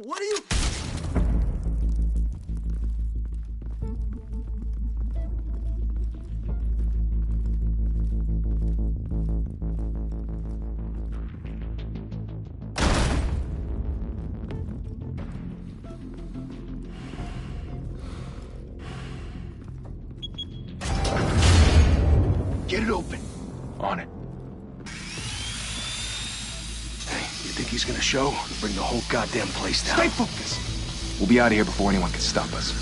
What are you... Get it open. On it. Hey, you think he's gonna show? Bring the whole goddamn place down. Stay focused. We'll be out of here before anyone can stop us.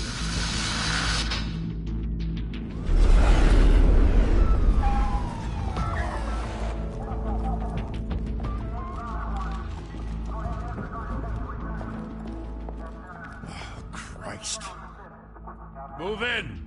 Oh, Christ. Move in!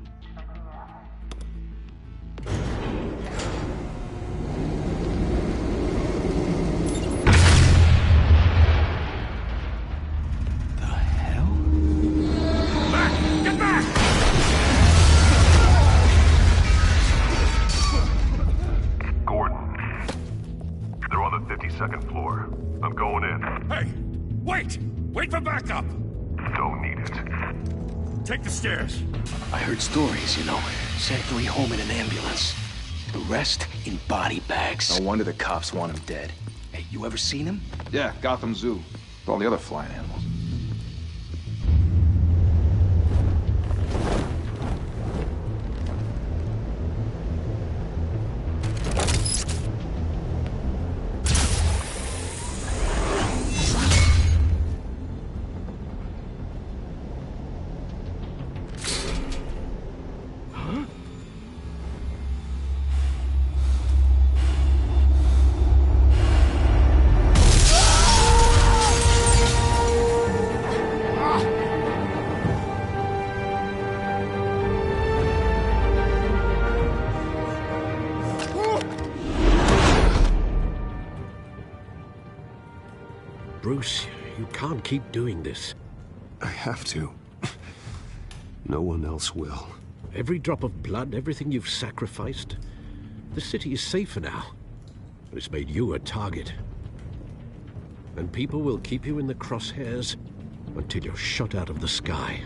Second floor. I'm going in. Hey! Wait! Wait for backup! Don't need it. Take the stairs. I heard stories, you know. Sent 3 home in an ambulance. The rest in body bags. No wonder the cops want him dead. Hey, you ever seen him? Yeah, Gotham Zoo. With all the other flying animals. Bruce, you can't keep doing this. I have to. No one else will. Every drop of blood, everything you've sacrificed. The city is safer now. But it's made you a target. And people will keep you in the crosshairs until you're shot out of the sky.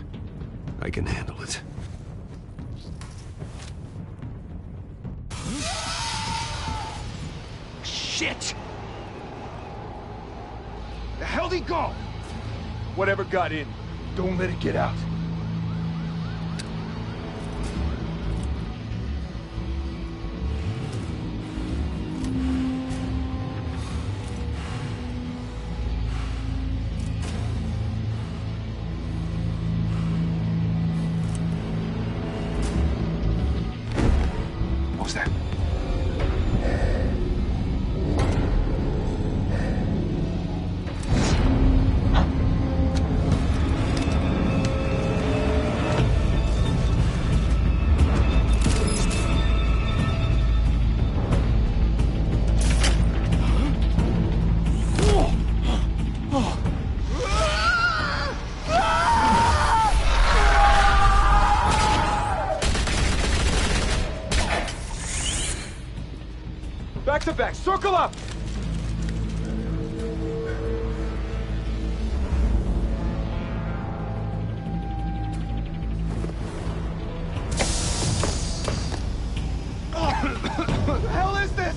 I can handle it. Shit! The hell'd he go? Whatever got in, don't let it get out. What was that? Back to back, circle up! What the hell is this?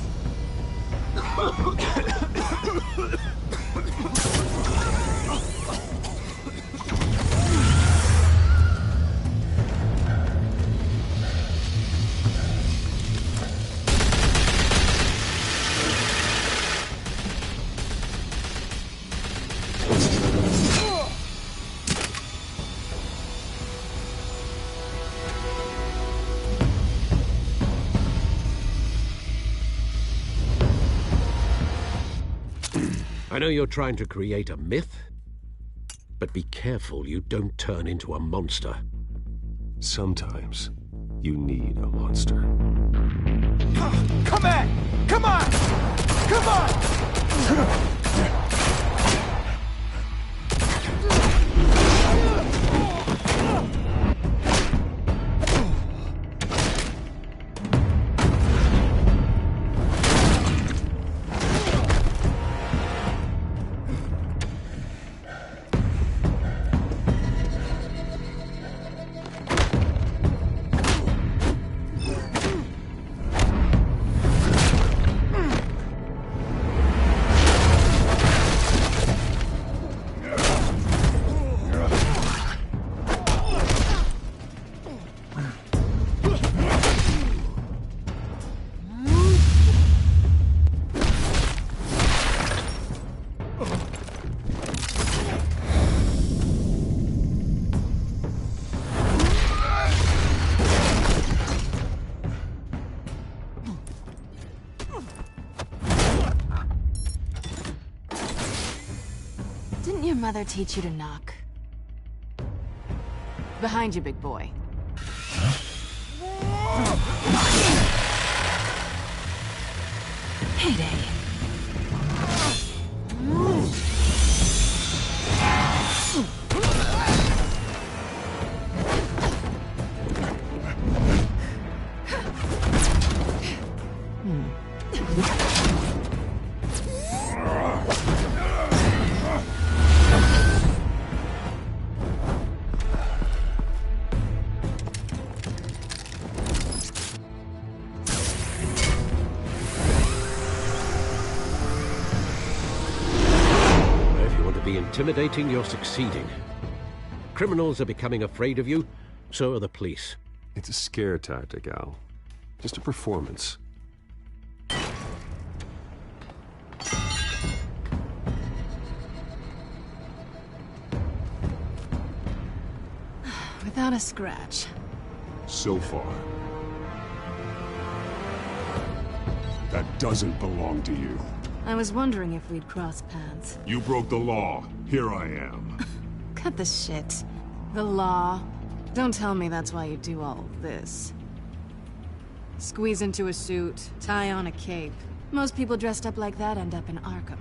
I know you're trying to create a myth, but be careful you don't turn into a monster. Sometimes you need a monster. Come on! Come on! Come on! Didn't your mother teach you to knock? Behind you, big boy. Heyday. Intimidating, you're succeeding. Criminals are becoming afraid of you, so are the police. It's a scare tactic, Al. Just a performance. Without a scratch. So far. That doesn't belong to you. I was wondering if we'd cross paths. You broke the law. Here I am. Cut the shit. The law. Don't tell me that's why you do all this. Squeeze into a suit, tie on a cape. Most people dressed up like that end up in Arkham.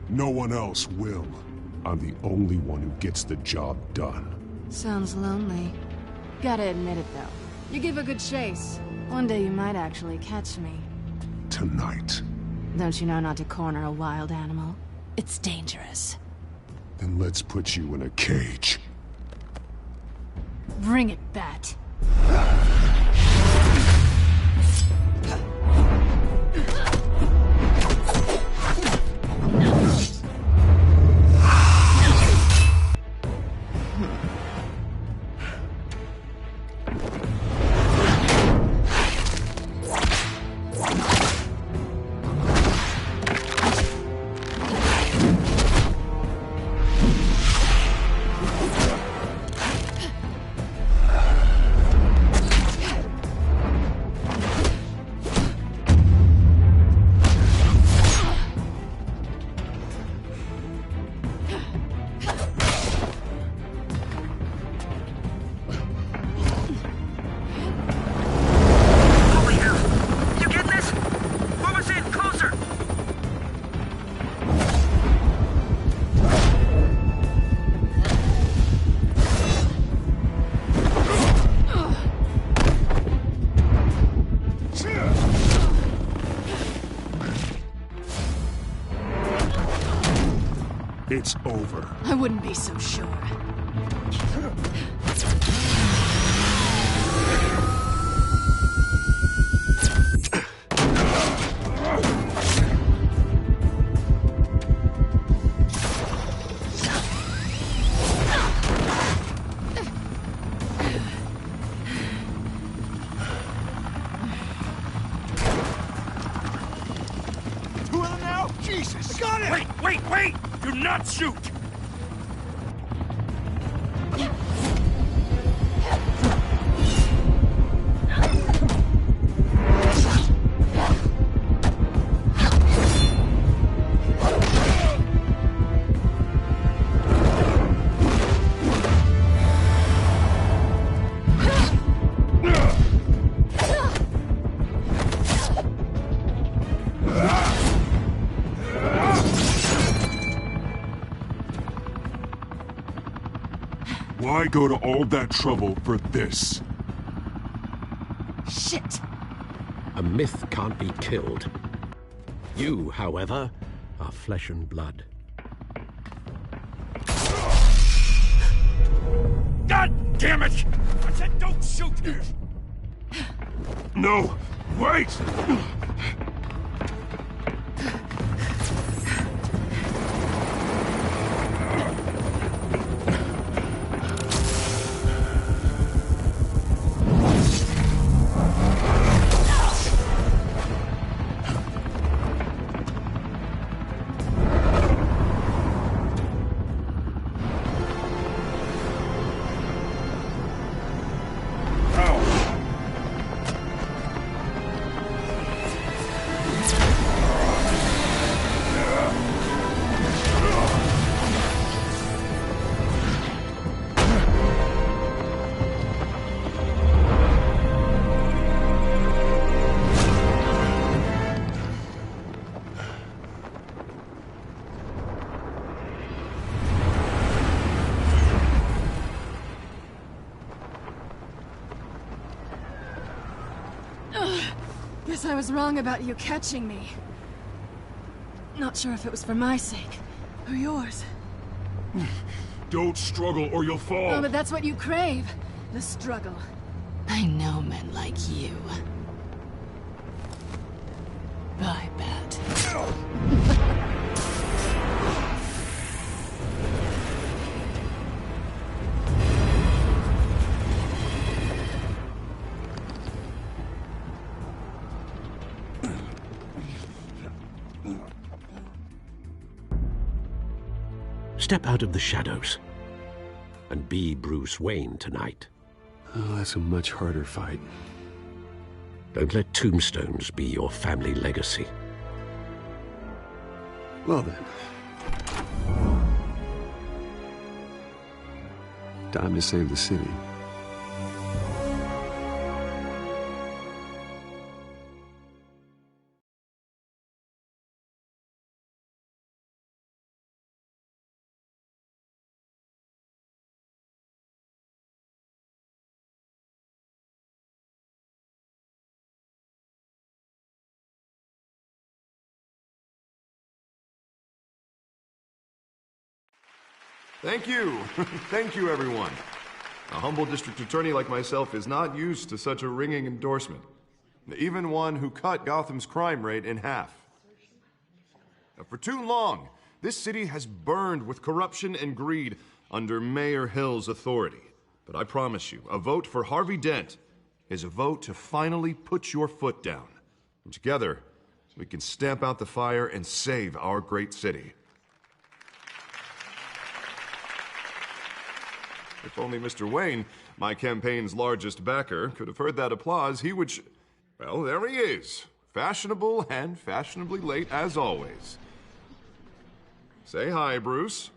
No one else will. I'm the only one who gets the job done. Sounds lonely. Gotta admit it, though. You give a good chase. One day you might actually catch me. Tonight. Don't you know not to corner a wild animal? It's dangerous. Then let's put you in a cage. Bring it, Bat. It's over. I wouldn't be so sure. Two of them now? Jesus! Got it! Wait! Do not shoot! Why go to all that trouble for this? Shit! A myth can't be killed. You, however, are flesh and blood. God damn it! I said don't shoot! No! Wait! guess I was wrong about you catching me. Not sure if it was for my sake, or yours. Don't struggle or you'll fall. Oh, but that's what you crave. The struggle. I know men like you. I bet. Step out of the shadows and be Bruce Wayne tonight. Oh, that's a much harder fight. Don't let tombstones be your family legacy. Well then. Time to save the city. Thank you. Thank you, everyone. A humble district attorney like myself is not used to such a ringing endorsement. Even one who cut Gotham's crime rate in half. For too long, this city has burned with corruption and greed under Mayor Hill's authority. But I promise you, a vote for Harvey Dent is a vote to finally put your foot down. And together, we can stamp out the fire and save our great city. If only Mr. Wayne, my campaign's largest backer, could have heard that applause, he would well, there he is. Fashionable and fashionably late as always. Say hi, Bruce.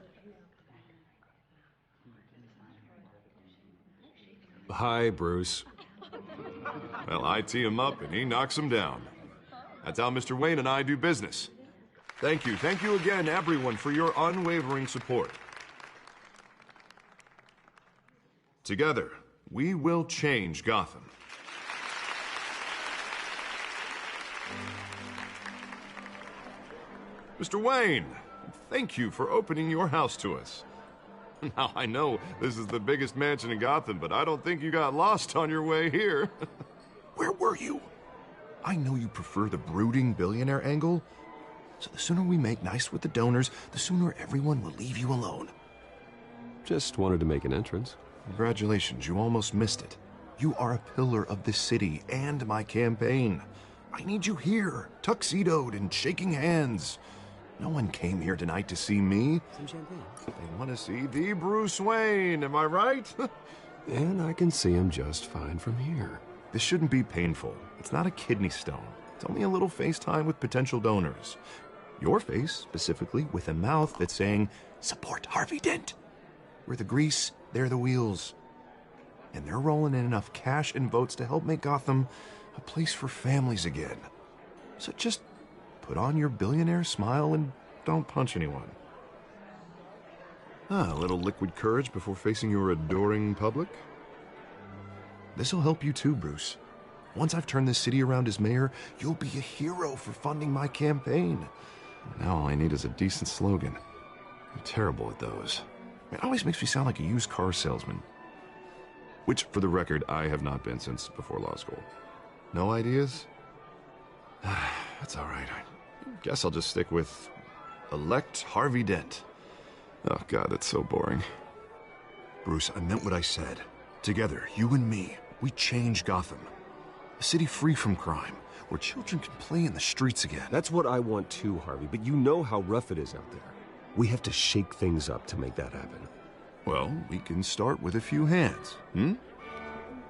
Hi, Bruce. Well, I tee him up and he knocks him down. That's how Mr. Wayne and I do business. Thank you again, everyone, for your unwavering support. Together, we will change Gotham. Mr. Wayne, thank you for opening your house to us. Now, I know this is the biggest mansion in Gotham, but I don't think you got lost on your way here. Where were you? I know you prefer the brooding billionaire angle, so the sooner we make nice with the donors, the sooner everyone will leave you alone. Just wanted to make an entrance. Congratulations, you almost missed it. You are a pillar of this city and my campaign. I need you here, tuxedoed and shaking hands. No one came here tonight to see me. Some champagne. They want to see the Bruce Wayne, am I right? And I can see him just fine from here. This shouldn't be painful. It's not a kidney stone. It's only a little FaceTime with potential donors. Your face, specifically, with a mouth that's saying, support Harvey Dent. We're the grease, they're the wheels. And they're rolling in enough cash and votes to help make Gotham a place for families again. So just put on your billionaire smile and don't punch anyone. A little liquid courage before facing your adoring public. This'll help you too, Bruce. Once I've turned this city around as mayor, you'll be a hero for funding my campaign. Now all I need is a decent slogan. I'm terrible at those. It always makes me sound like a used car salesman. Which, for the record, I have not been since before law school. No ideas? That's all right. I guess I'll just stick with elect Harvey Dent. Oh, God, that's so boring. Bruce, I meant what I said. Together, you and me, we change Gotham. A city free from crime, where children can play in the streets again. That's what I want too, Harvey, but you know how rough it is out there. We have to shake things up to make that happen. Well, we can start with a few hands,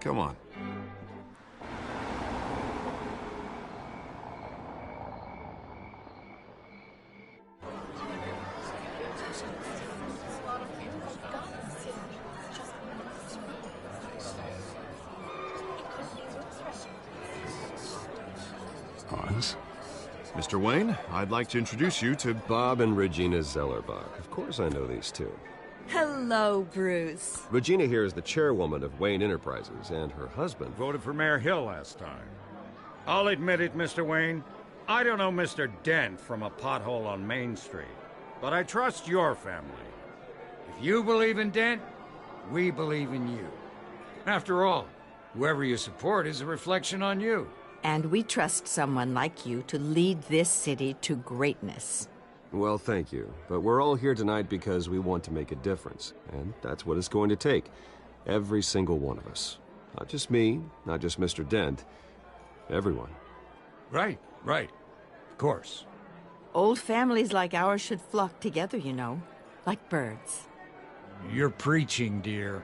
Come on. Hans? Mr. Wayne, I'd like to introduce you to Bob and Regina Zellerbach. Of course I know these two. Hello, Bruce. Regina here is the chairwoman of Wayne Enterprises, and her husband... Voted for Mayor Hill last time. I'll admit it, Mr. Wayne. I don't know Mr. Dent from a pothole on Main Street, but I trust your family. If you believe in Dent, we believe in you. After all, whoever you support is a reflection on you. And we trust someone like you to lead this city to greatness. Well, thank you. But we're all here tonight because we want to make a difference. And that's what it's going to take. Every single one of us. Not just me, not just Mr. Dent. Everyone. Right. Of course. Old families like ours should flock together, you know. Like birds. You're preaching, dear.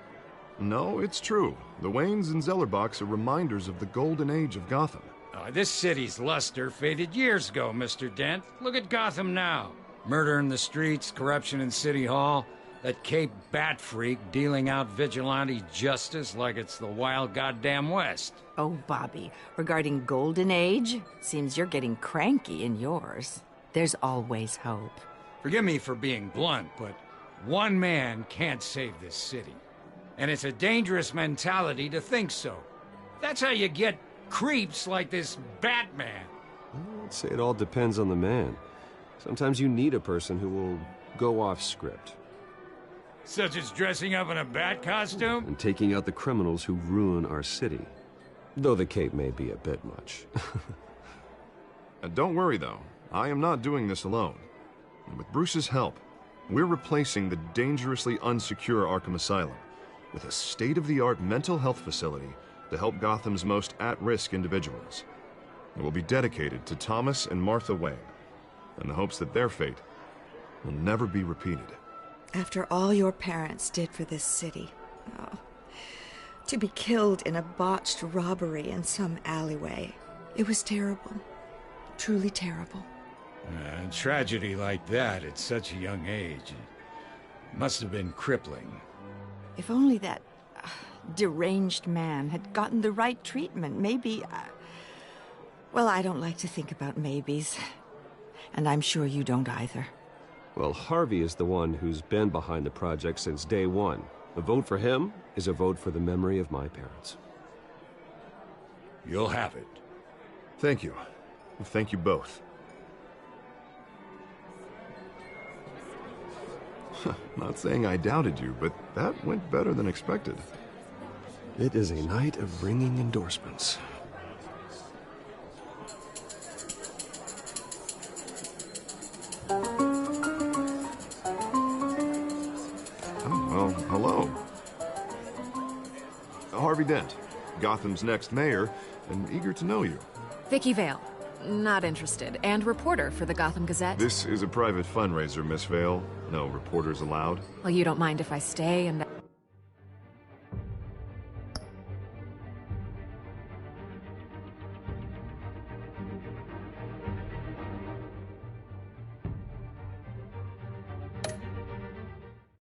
No, it's true. The Waynes and Zellerbachs are reminders of the golden age of Gotham. This city's luster faded years ago, Mr. Dent. Look at Gotham now. Murder in the streets, corruption in City Hall, that Cape Bat freak dealing out vigilante justice like it's the wild goddamn West. Oh, Bobby, regarding Golden Age, seems you're getting cranky in yours. There's always hope. Forgive me for being blunt, but one man can't save this city. And it's a dangerous mentality to think so. That's how you get creeps like this Batman. I'd say it all depends on the man. Sometimes you need a person who will go off script. Such as dressing up in a bat costume? And taking out the criminals who ruin our city. Though the cape may be a bit much. Don't worry, though. I am not doing this alone. And with Bruce's help, we're replacing the dangerously unsecure Arkham Asylum with a state-of-the-art mental health facility to help Gotham's most at-risk individuals. It will be dedicated to Thomas and Martha Wayne, in the hopes that their fate will never be repeated. After all your parents did for this city, to be killed in a botched robbery in some alleyway, it was terrible. Truly terrible. A tragedy like that at such a young age must have been crippling. If only that deranged man had gotten the right treatment, maybe... well, I don't like to think about maybes. And I'm sure you don't either. Well, Harvey is the one who's been behind the project since day one. A vote for him is a vote for the memory of my parents. You'll have it. Thank you. Thank you both. Not saying I doubted you, but that went better than expected. It is a night of ringing endorsements. Well, hello. Harvey Dent, Gotham's next mayor, and eager to know you. Vicky Vale. Not interested. And reporter for the Gotham Gazette. This is a private fundraiser, Miss Vale. No reporters allowed. Well, you don't mind if I stay and...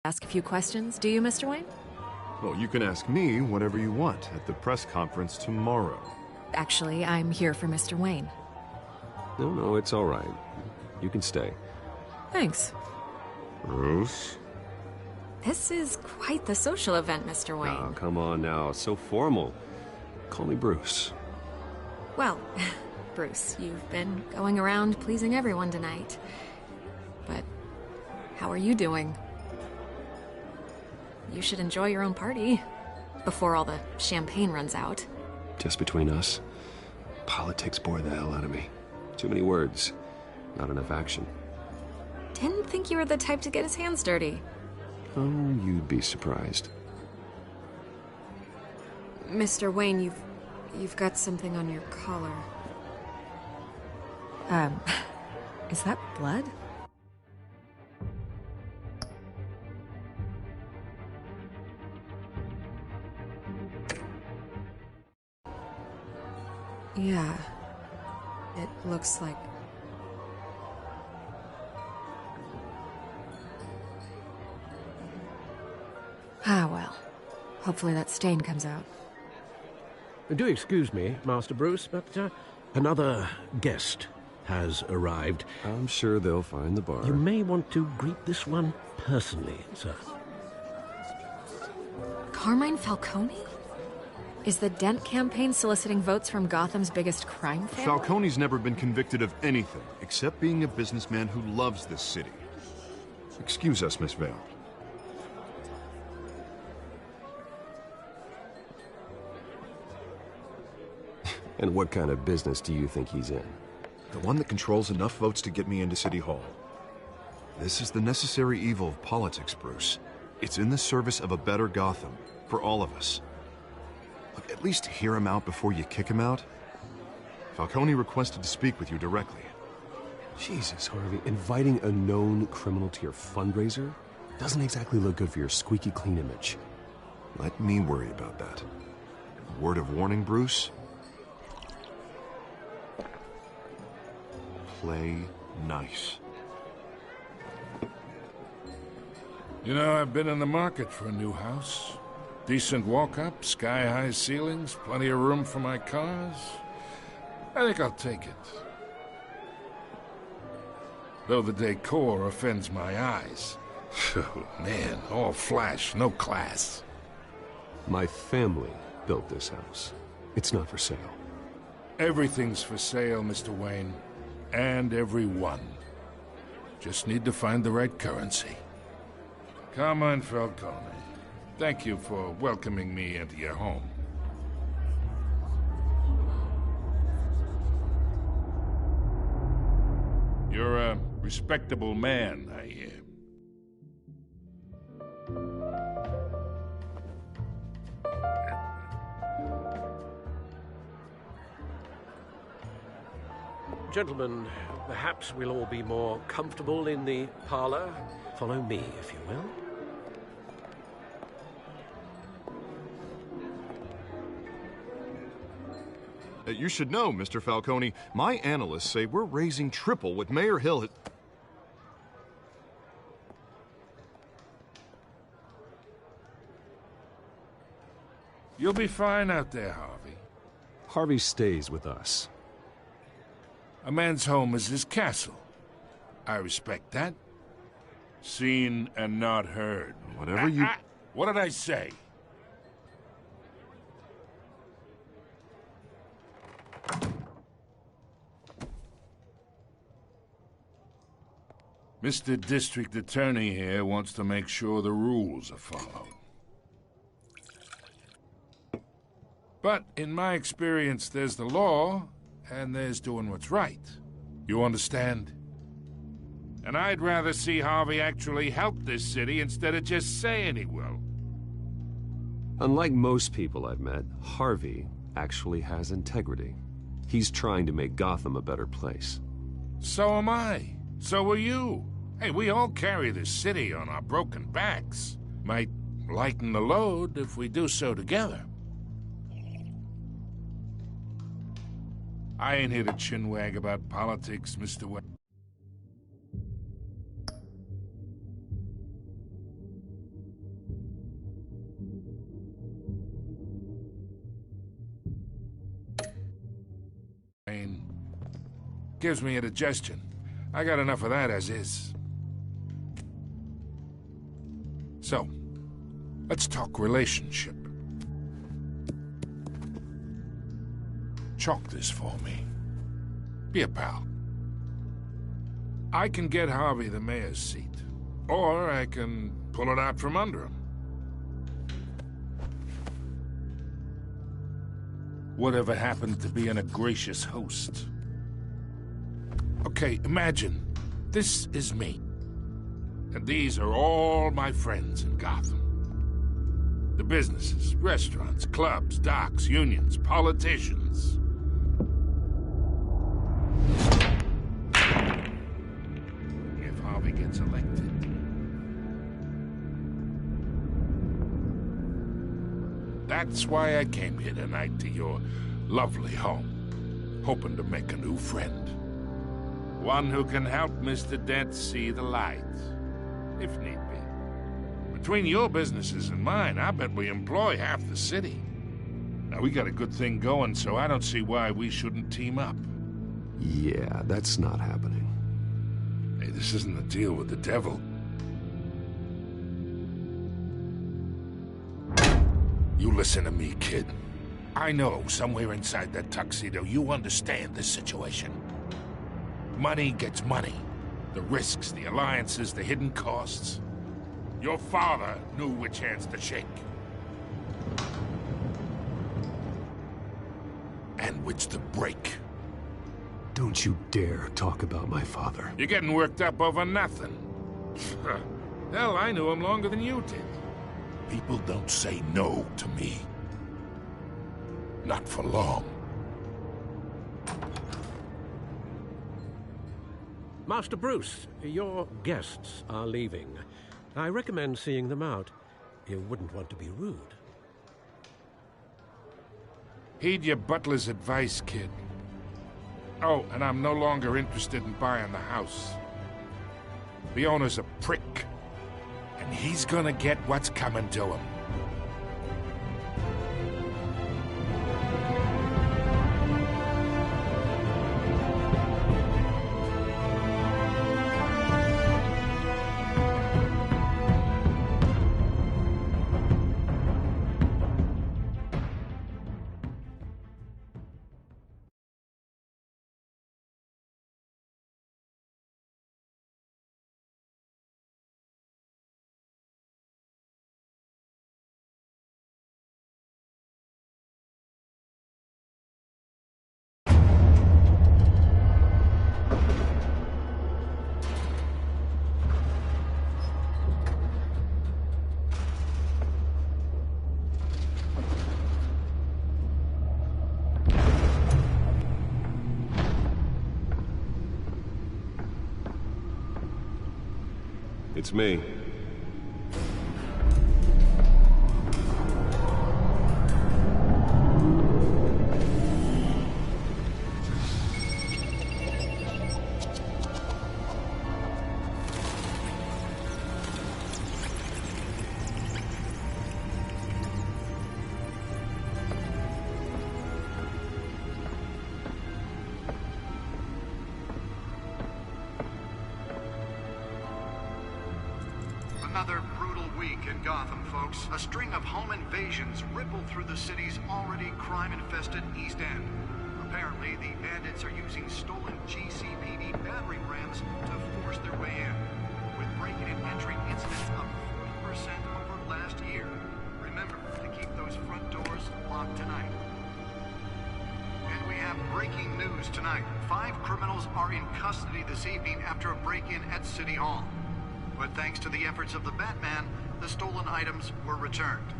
ask a few questions, do you, Mr. Wayne? Well, you can ask me whatever you want at the press conference tomorrow. Actually, I'm here for Mr. Wayne. No, it's all right. You can stay. Thanks. Bruce? This is quite the social event, Mr. Wayne. Oh, come on now. It's so formal. Call me Bruce. Well, Bruce, you've been going around pleasing everyone tonight. But how are you doing? You should enjoy your own party before all the champagne runs out. Just between us, politics bore the hell out of me. Too many words, not enough action. Didn't think you were the type to get his hands dirty. Oh, you'd be surprised. Mr. Wayne, you've got something on your collar. Is that blood? Yeah. It looks like... Ah, well. Hopefully that stain comes out. Do excuse me, Master Bruce, but another guest has arrived. I'm sure they'll find the bar. You may want to greet this one personally, sir. Carmine Falcone? Is the Dent campaign soliciting votes from Gotham's biggest crime family? Falcone's never been convicted of anything, except being a businessman who loves this city. Excuse us, Miss Vale. And what kind of business do you think he's in? The one that controls enough votes to get me into City Hall. This is the necessary evil of politics, Bruce. It's in the service of a better Gotham, for all of us. Look, at least hear him out before you kick him out. Falcone requested to speak with you directly. Jesus, Harvey, inviting a known criminal to your fundraiser doesn't exactly look good for your squeaky clean image. Let me worry about that. Word of warning, Bruce? Play nice. You know, I've been in the market for a new house. Decent walk-up, sky-high ceilings, plenty of room for my cars. I think I'll take it. Though the decor offends my eyes. Oh, man, all flash, no class. My family built this house. It's not for sale. Everything's for sale, Mr. Wayne. And everyone. Just need to find the right currency. Carmine Falcone, thank you for welcoming me into your home. You're a respectable man, I hear. Gentlemen, perhaps we'll all be more comfortable in the parlor. Follow me, if you will. You should know, Mr. Falcone, my analysts say we're raising triple what Mayor Hill has... You'll be fine out there, Harvey. Harvey stays with us. A man's home is his castle. I respect that. Seen and not heard. Whatever you... What did I say? Mr. District Attorney here wants to make sure the rules are followed. But in my experience, there's the law, and there's doing what's right. You understand? And I'd rather see Harvey actually help this city instead of just saying he will. Unlike most people I've met, Harvey actually has integrity. He's trying to make Gotham a better place. So am I. So are you. Hey, we all carry this city on our broken backs. Might lighten the load if we do so together. I ain't here to chinwag about politics, Mr. Wayne. Gives me indigestion. I got enough of that as is. So, let's talk relationship. Chalk this for me. Be a pal. I can get Harvey the mayor's seat, or I can pull it out from under him. Whatever happened to being a gracious host? Okay, imagine, this is me. And these are all my friends in Gotham. The businesses, restaurants, clubs, docks, unions, politicians. If Harvey gets elected. That's why I came here tonight to your lovely home, hoping to make a new friend. One who can help Mr. Dent see the light, if need be. Between your businesses and mine, I bet we employ half the city. Now, we got a good thing going, so I don't see why we shouldn't team up. Yeah, that's not happening. Hey, this isn't a deal with the devil. You listen to me, kid. I know somewhere inside that tuxedo you understand this situation. Money gets money. The risks, the alliances, the hidden costs. Your father knew which hands to shake. And which to break. Don't you dare talk about my father. You're getting worked up over nothing. Hell, I knew him longer than you did. People don't say no to me. Not for long. Master Bruce, your guests are leaving. I recommend seeing them out. You wouldn't want to be rude. Heed your butler's advice, kid. Oh, and I'm no longer interested in buying the house. The owner's a prick, and he's gonna get what's coming to him. It's me. Another brutal week in Gotham, folks. A string of home invasions ripple through the city's already crime-infested East End. Apparently, the bandits are using stolen GCPD battering rams to force their way in, with break-in and entry incidents up 40% over last year. Remember to keep those front doors locked tonight. And we have breaking news tonight. 5 criminals are in custody this evening after a break-in at City Hall. But thanks to the efforts of the Batman, the stolen items were returned.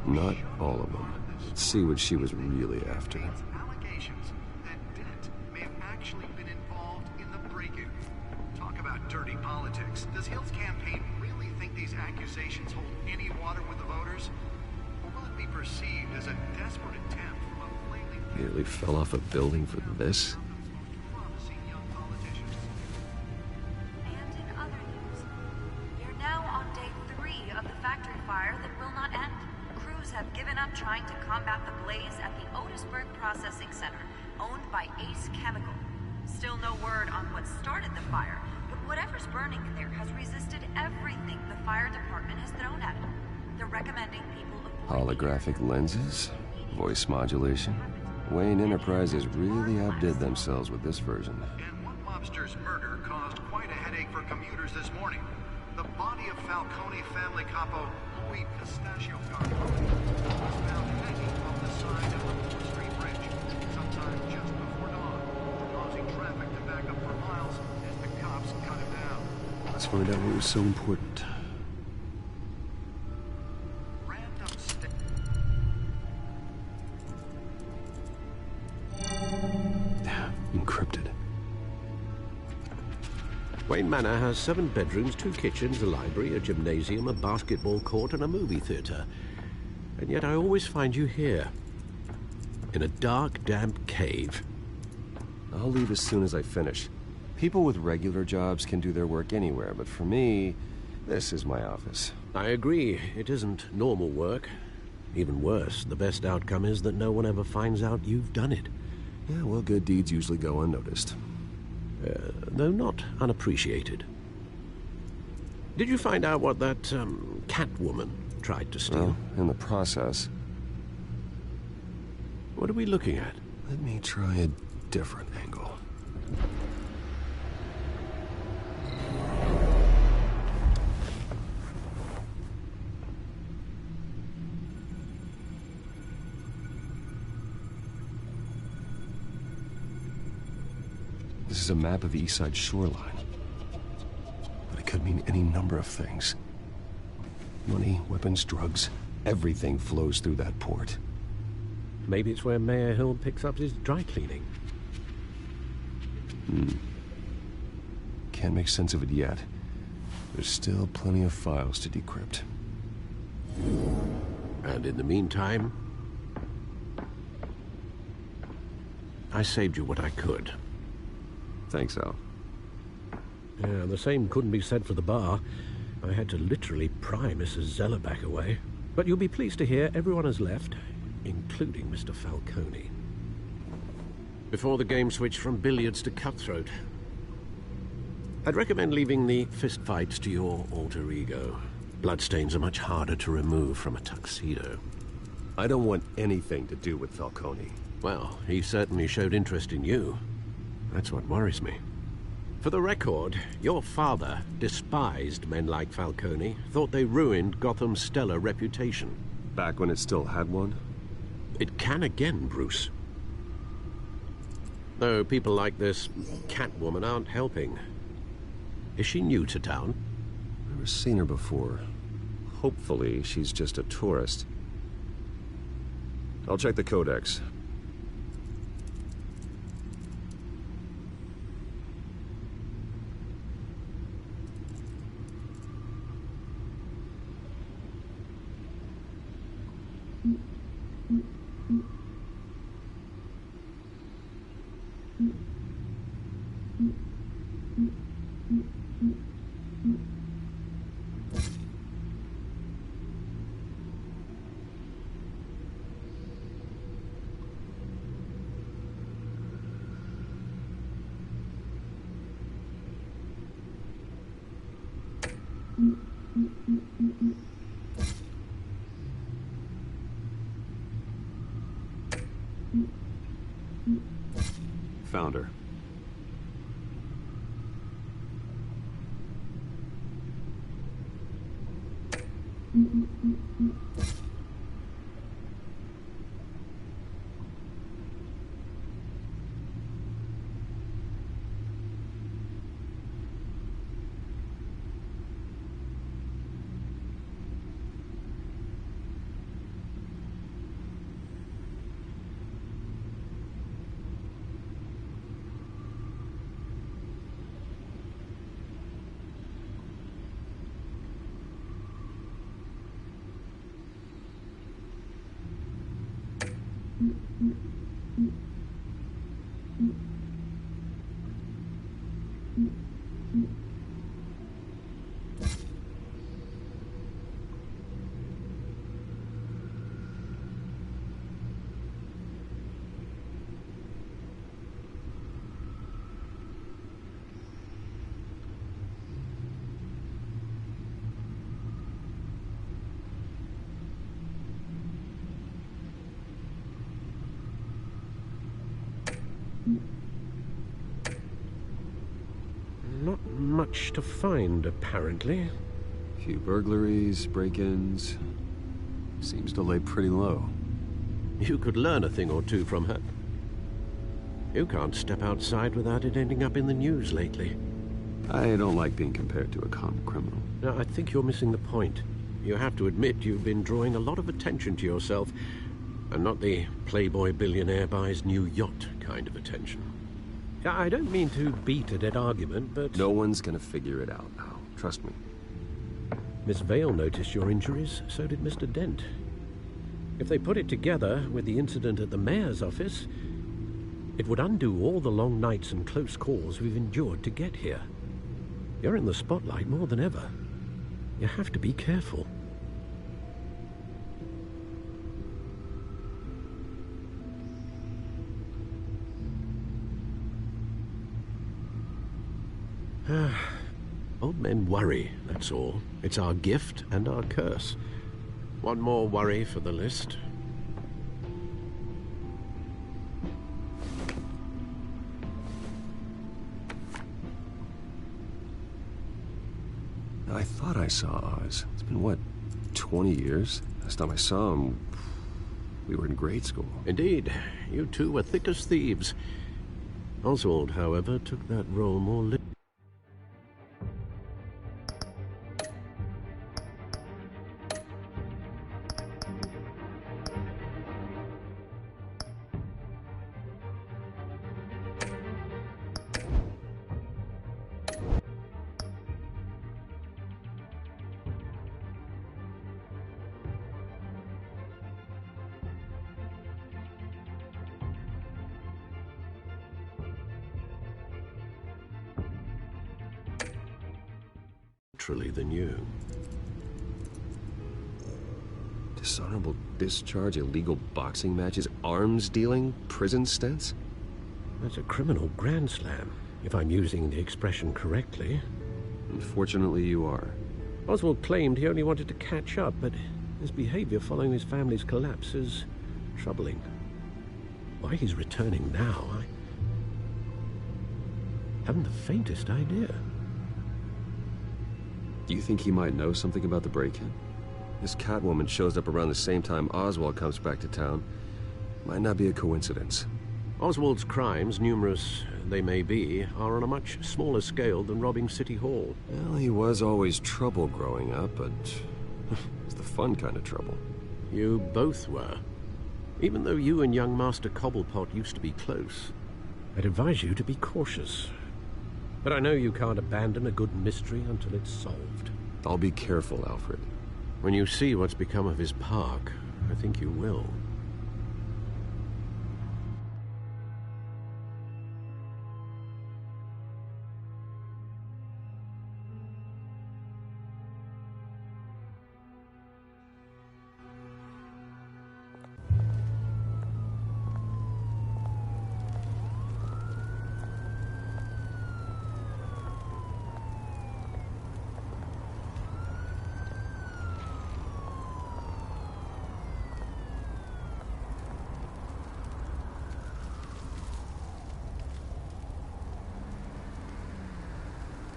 Not all of them. Let's see what she was really after. Allegations that Dent may have actually been involved in the break-in. Talk about dirty politics. Does Hill's campaign really think these accusations hold any water with the voters? Or will it be perceived as a desperate attempt from a flailing... Nearly fell off a building for this? Trying to combat the blaze at the Otisburg Processing Center, owned by Ace Chemical. Still no word on what started the fire, but whatever's burning in there has resisted everything the fire department has thrown at it. They're recommending people avoid... Holographic lenses? Voice modulation? Wayne Enterprises really outdid themselves with this version. And one mobster's murder caused quite a headache for commuters this morning. The body of Falcone family capo Louis Pistachio Garcone was found hanging off the side of the 4th Street Bridge, sometime just before dawn, causing traffic to back up for miles as the cops cut him down. Let's find out what was so important. Encrypted. Wayne Manor has 7 bedrooms, 2 kitchens, a library, a gymnasium, a basketball court, and a movie theater. And yet I always find you here, in a dark, damp cave. I'll leave as soon as I finish. People with regular jobs can do their work anywhere, but for me, this is my office. I agree. It isn't normal work. Even worse, the best outcome is that no one ever finds out you've done it. Yeah, well, good deeds usually go unnoticed. Though not unappreciated. Did you find out what that, Catwoman tried to steal? Well, in the process. What are we looking at? Let me try a different angle. This is a map of the East Side shoreline. But it could mean any number of things. Money, weapons, drugs, everything flows through that port. Maybe it's where Mayor Hill picks up his dry cleaning. Can't make sense of it yet. There's still plenty of files to decrypt. And in the meantime, I saved you what I could. Thanks, Al. Yeah, the same couldn't be said for the bar. I had to literally pry Mrs. Zeller back away. But you'll be pleased to hear everyone has left, including Mr. Falcone. Before the game switched from billiards to cutthroat. I'd recommend leaving the fistfights to your alter ego. Bloodstains are much harder to remove from a tuxedo. I don't want anything to do with Falcone. Well, he certainly showed interest in you. That's what worries me. For the record, your father despised men like Falcone, thought they ruined Gotham's stellar reputation. Back when it still had one? It can again, Bruce. Though people like this Catwoman aren't helping. Is she new to town? Never seen her before. Hopefully, she's just a tourist. I'll check the codex. Found her. Not much to find, apparently. Few burglaries, break-ins. Seems to lay pretty low. You could learn a thing or two from her. You can't step outside without it ending up in the news lately. I don't like being compared to a common criminal. No, I think you're missing the point. You have to admit you've been drawing a lot of attention to yourself, and not the playboy billionaire buys new yacht kind of attention. I don't mean to beat a dead argument, but... No one's gonna figure it out now. Trust me. Miss Vale noticed your injuries, so did Mr. Dent. If they put it together with the incident at the mayor's office, it would undo all the long nights and close calls we've endured to get here. You're in the spotlight more than ever. You have to be careful. Old men worry, that's all. It's our gift and our curse. One more worry for the list. I thought I saw Oz. It's been, what, 20 years? Last time I saw him, we were in grade school. Indeed. You two were thick as thieves. Oswald, however, took that role more literally. Than you. Dishonorable discharge, illegal boxing matches, arms dealing, prison stints? That's a criminal grand slam, if I'm using the expression correctly. Unfortunately, you are. Oswald claimed he only wanted to catch up, but his behavior following his family's collapse is troubling. Why he's returning now, I haven't the faintest idea. Do you think he might know something about the break-in? This Catwoman shows up around the same time Oswald comes back to town. Might not be a coincidence. Oswald's crimes, numerous they may be, are on a much smaller scale than robbing City Hall. Well, he was always trouble growing up, but it's the fun kind of trouble. You both were. Even though you and young Master Cobblepot used to be close, I'd advise you to be cautious. But I know you can't abandon a good mystery until it's solved. I'll be careful, Alfred. When you see what's become of his park, I think you will.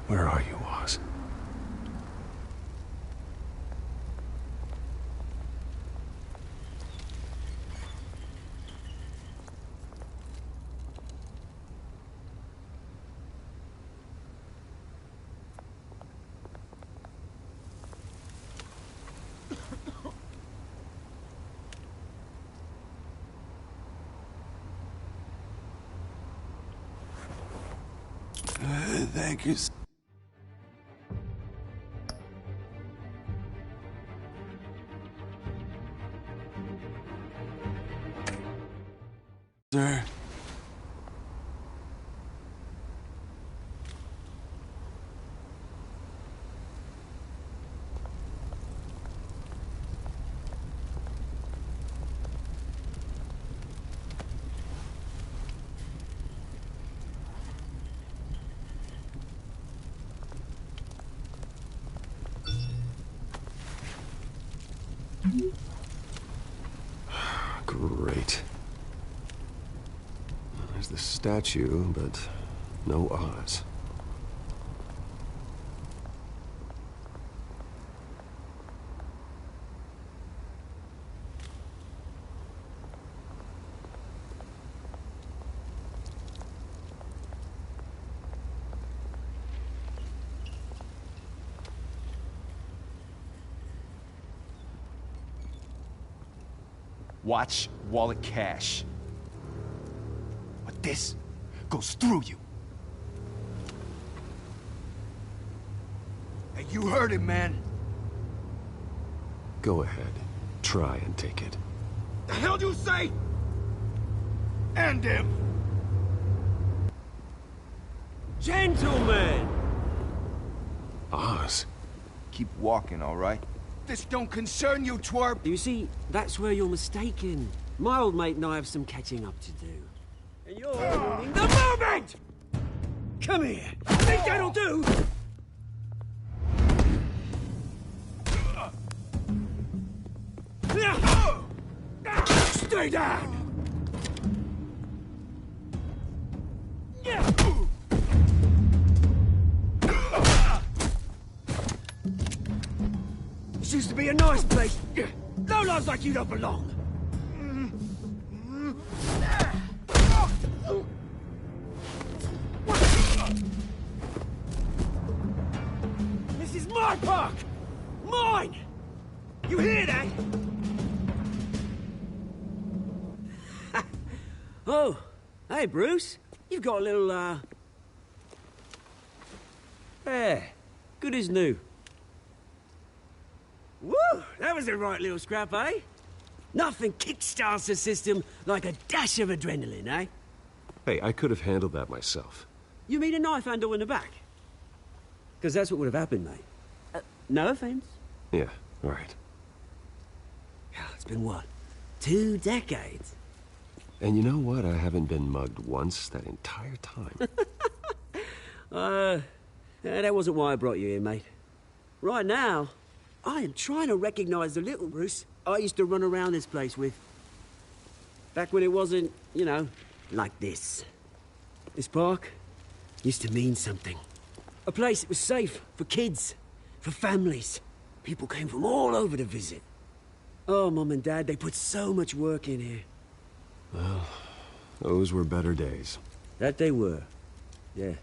Where are you, Oz? Thank you. Sir. Great. There's the statue, but no Oz. Watch wallet cash. But this goes through you. Hey, you heard him, man. Go ahead. Try and take it. The hell do you say? End him! Gentlemen! Oz. Keep walking, all right? This don't concern you, twerp! You see, that's where you're mistaken. My old mate and I have some catching up to do. And you're ruining the moment! Come here! Think that'll do? Stay down! This used to be a nice place. Lowlifes like you don't belong. This is my park! Mine! You hear that? Oh, hey, Bruce. You've got a little, Yeah, good as new. Woo! That was a right little scrap, eh? Nothing kickstarts the system like a dash of adrenaline, eh? Hey, I could have handled that myself. You mean a knife handle in the back? Because that's what would have happened, mate. No offense. Yeah, all right. It's been what? 2 decades? And you know what? I haven't been mugged once that entire time. That wasn't why I brought you here, mate. Right now, I am trying to recognize the little Bruce I used to run around this place with. Back when it wasn't, you know, like this. This park used to mean something. A place that was safe for kids, for families. People came from all over to visit. Oh, Mum and Dad, they put so much work in here. Well, those were better days. That they were. Yeah.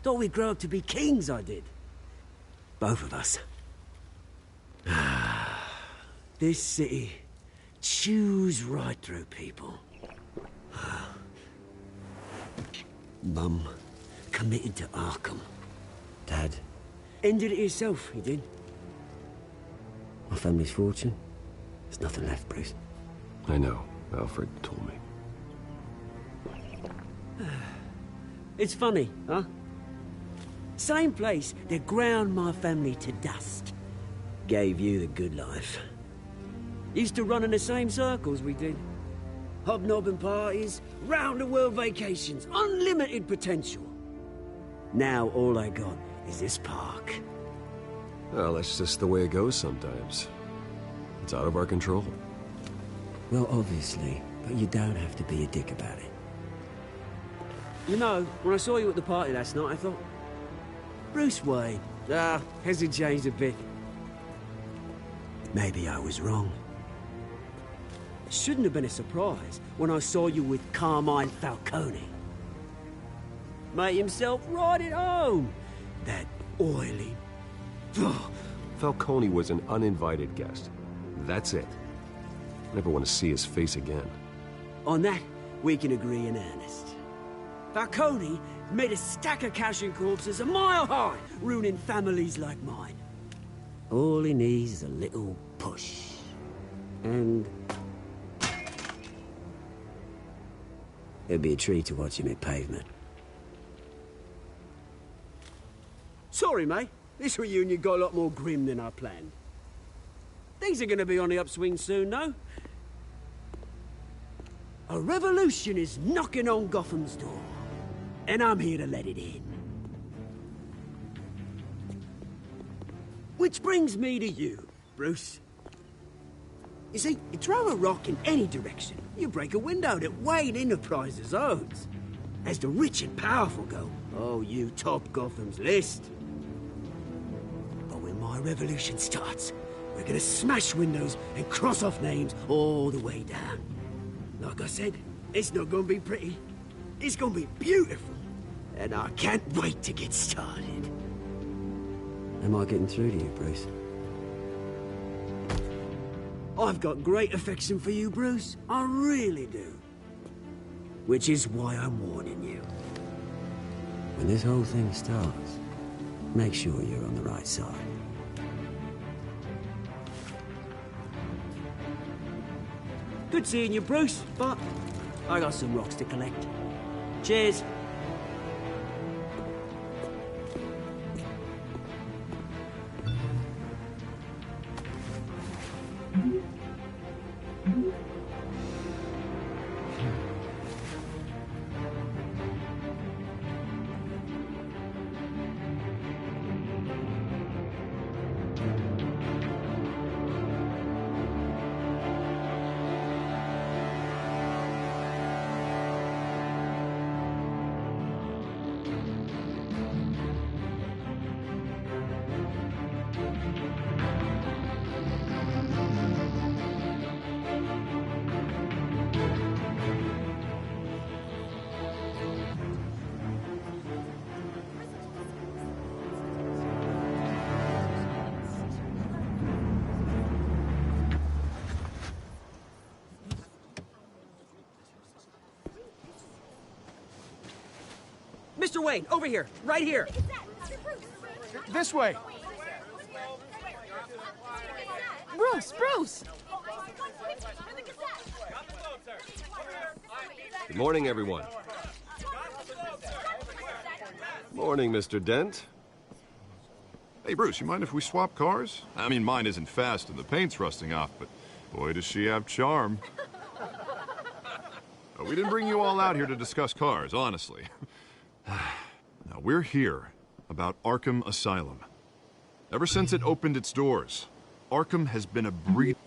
Thought we'd grow up to be kings, I did. Both of us. This city chews right through people. Mum committed to Arkham. Dad ended it himself, he did. My family's fortune, there's nothing left, Bruce. I know. Alfred told me. It's funny, huh? Same place that ground my family to dust. Gave you the good life. Used to run in the same circles we did. Hobnobbing parties, round-the-world vacations, unlimited potential. Now all I got is this park. Well, that's just the way it goes sometimes. It's out of our control. Well, obviously, but you don't have to be a dick about it. You know, when I saw you at the party last night, I thought, Bruce Wayne. Hasn't changed a bit. Maybe I was wrong. It shouldn't have been a surprise when I saw you with Carmine Falcone. Made himself right at home. That oily... Falcone was an uninvited guest. That's it. Never want to see his face again. On that, we can agree in earnest. Falcone made a stack of cashing corpses a mile high, ruining families like mine. All he needs is a little push. And... it'd be a treat to watch him hit pavement. Sorry, mate. This reunion got a lot more grim than I planned. Things are gonna be on the upswing soon, though. A revolution is knocking on Gotham's door. And I'm here to let it in. Which brings me to you, Bruce. You see, you throw a rock in any direction, you break a window that Wayne Enterprises owns. As the rich and powerful go, oh, you top Gotham's list. But when my revolution starts, we're gonna smash windows and cross off names all the way down. Like I said, it's not gonna be pretty. It's gonna be beautiful. And I can't wait to get started. Am I getting through to you, Bruce? I've got great affection for you, Bruce. I really do. Which is why I'm warning you. When this whole thing starts, make sure you're on the right side. Good seeing you, Bruce, but I got some rocks to collect. Cheers. Mr. Wayne, over here, right here. This way. Bruce! Good morning, everyone. Morning, Mr. Dent. Hey, Bruce, you mind if we swap cars? I mean, mine isn't fast and the paint's rusting off, but boy, does she have charm. We didn't bring you all out here to discuss cars, honestly. Now, we're here about Arkham Asylum. Ever since it opened its doors, Arkham has been a breed.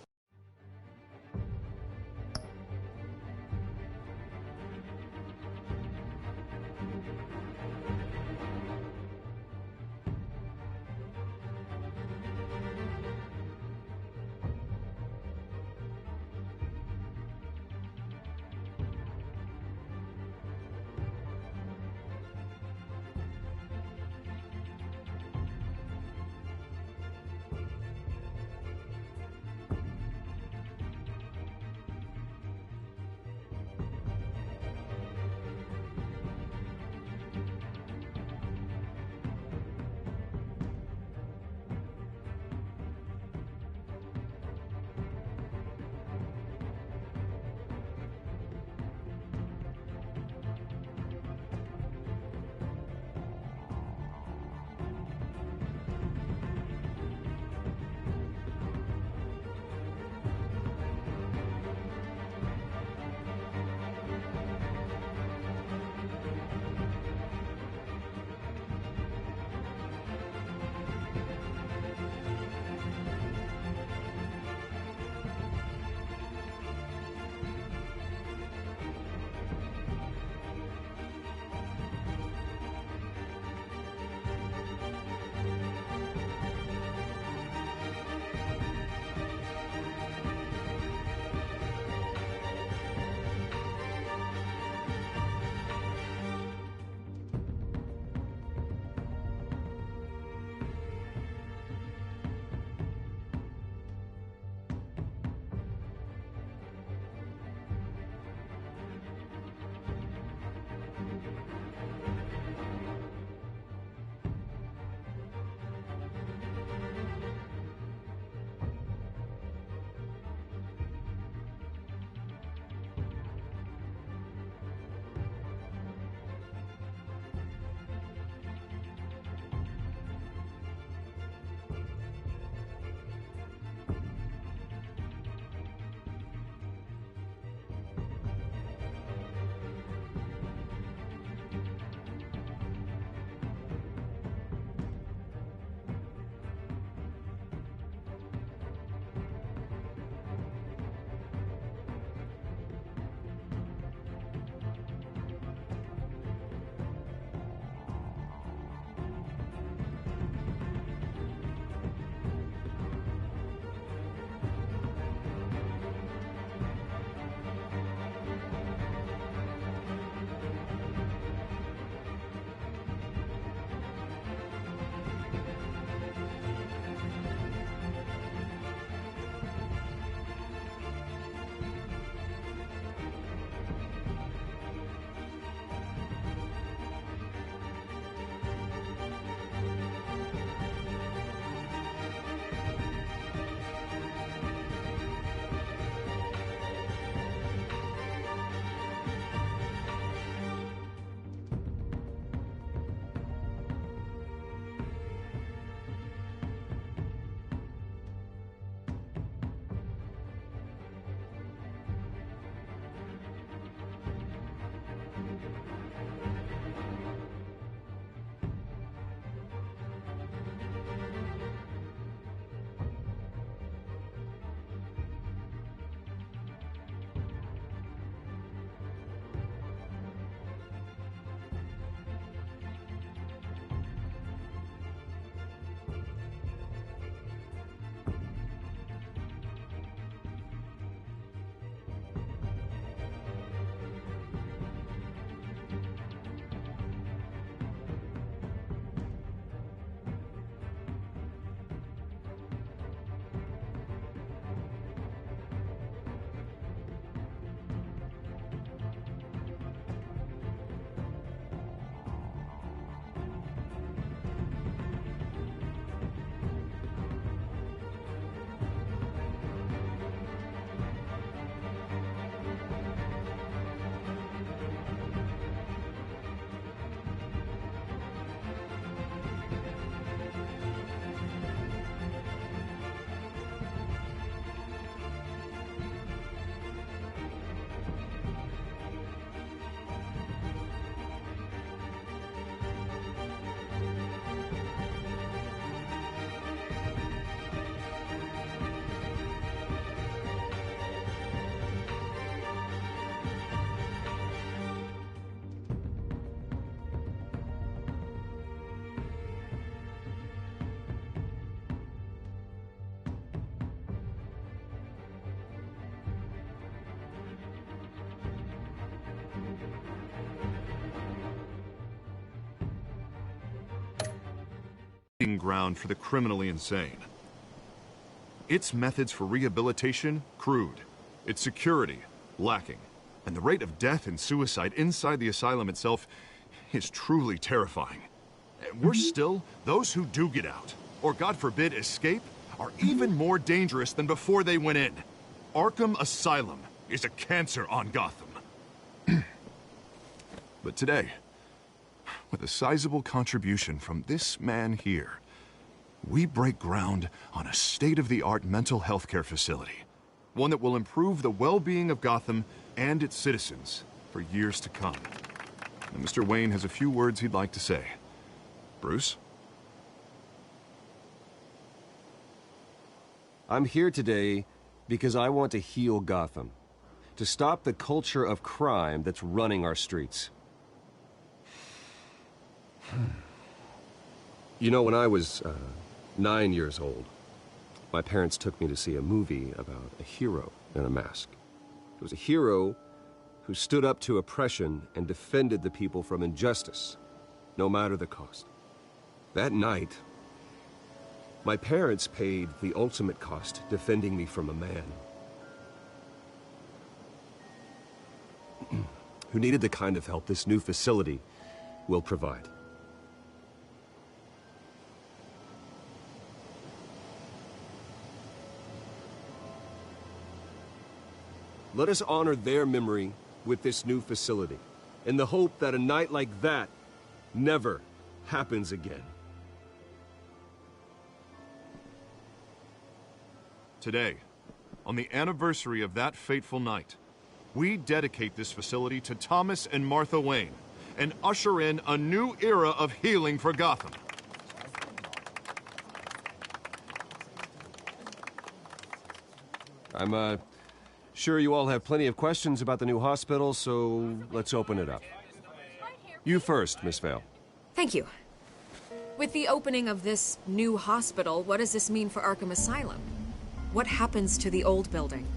ground for the criminally insane. Its methods for rehabilitation, crude. Its security, lacking. And the rate of death and suicide inside the asylum itself is truly terrifying. Worse still, those who do get out, or God forbid escape, are even more dangerous than before they went in. Arkham Asylum is a cancer on Gotham. But today, with a sizable contribution from this man here, we break ground on a state-of-the-art mental health care facility. One that will improve the well-being of Gotham and its citizens for years to come. And Mr. Wayne has a few words he'd like to say. Bruce? I'm here today because I want to heal Gotham. To stop the culture of crime that's running our streets. You know, when I was 9 years old, my parents took me to see a movie about a hero in a mask. It was a hero who stood up to oppression and defended the people from injustice, no matter the cost. That night, my parents paid the ultimate cost defending me from a man who needed the kind of help this new facility will provide. Let us honor their memory with this new facility, in the hope that a night like that never happens again. Today, on the anniversary of that fateful night, we dedicate this facility to Thomas and Martha Wayne and usher in a new era of healing for Gotham. I'm sure you all have plenty of questions about the new hospital, so let's open it up. You first, Miss Vale. Thank you. With the opening of this new hospital, what does this mean for Arkham Asylum? What happens to the old building?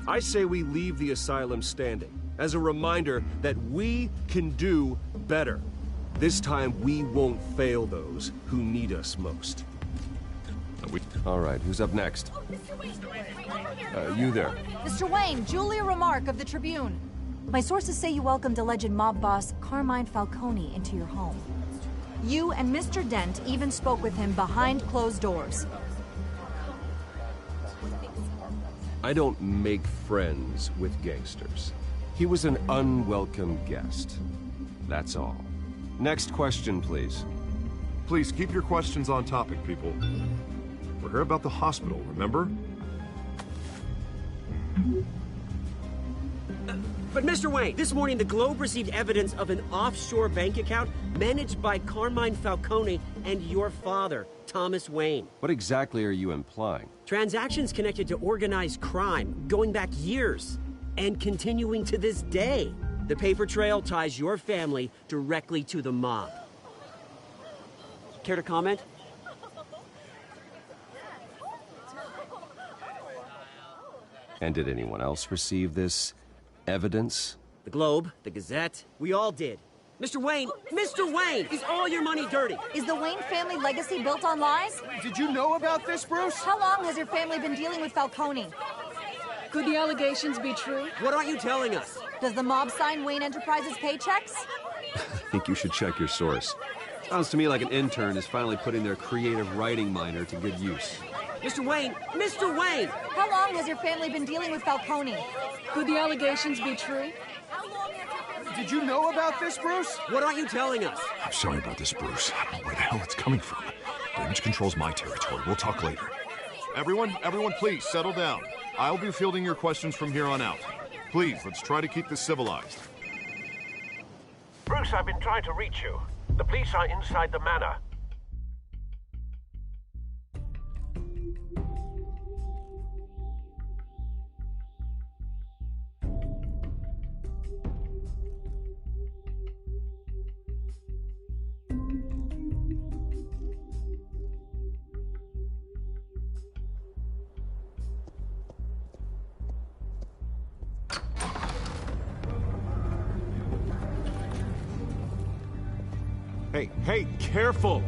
I say we leave the asylum standing, as a reminder that we can do better. This time, we won't fail those who need us most. All right, who's up next? You there. Mr. Wayne, Julia Remark of the Tribune. My sources say you welcomed alleged mob boss Carmine Falcone into your home. You and Mr. Dent even spoke with him behind closed doors. I don't make friends with gangsters. He was an unwelcome guest. That's all. Next question, please. Please keep your questions on topic, people. We're here about the hospital, remember? But Mr. Wayne, this morning the Globe received evidence of an offshore bank account managed by Carmine Falcone and your father, Thomas Wayne. What exactly are you implying? Transactions connected to organized crime going back years and continuing to this day. The paper trail ties your family directly to the mob. Care to comment? And did anyone else receive this evidence? The Globe, the Gazette, we all did. Mr. Wayne, is all your money dirty? Is the Wayne family legacy built on lies? Did you know about this, Bruce? How long has your family been dealing with Falcone? Could the allegations be true? What aren't you telling us? Does the mob sign Wayne Enterprises paychecks? I think you should check your source. Sounds to me like an intern is finally putting their creative writing minor to good use. Mr. Wayne! How long has your family been dealing with Falcone? Could the allegations be true? Did you know about this, Bruce? What aren't you telling us? I'm sorry about this, Bruce. I don't know where the hell it's coming from. Damage control's my territory. We'll talk later. Everyone, please, settle down. I'll be fielding your questions from here on out. Please, let's try to keep this civilized. Bruce, I've been trying to reach you. The police are inside the manor. Hey, careful!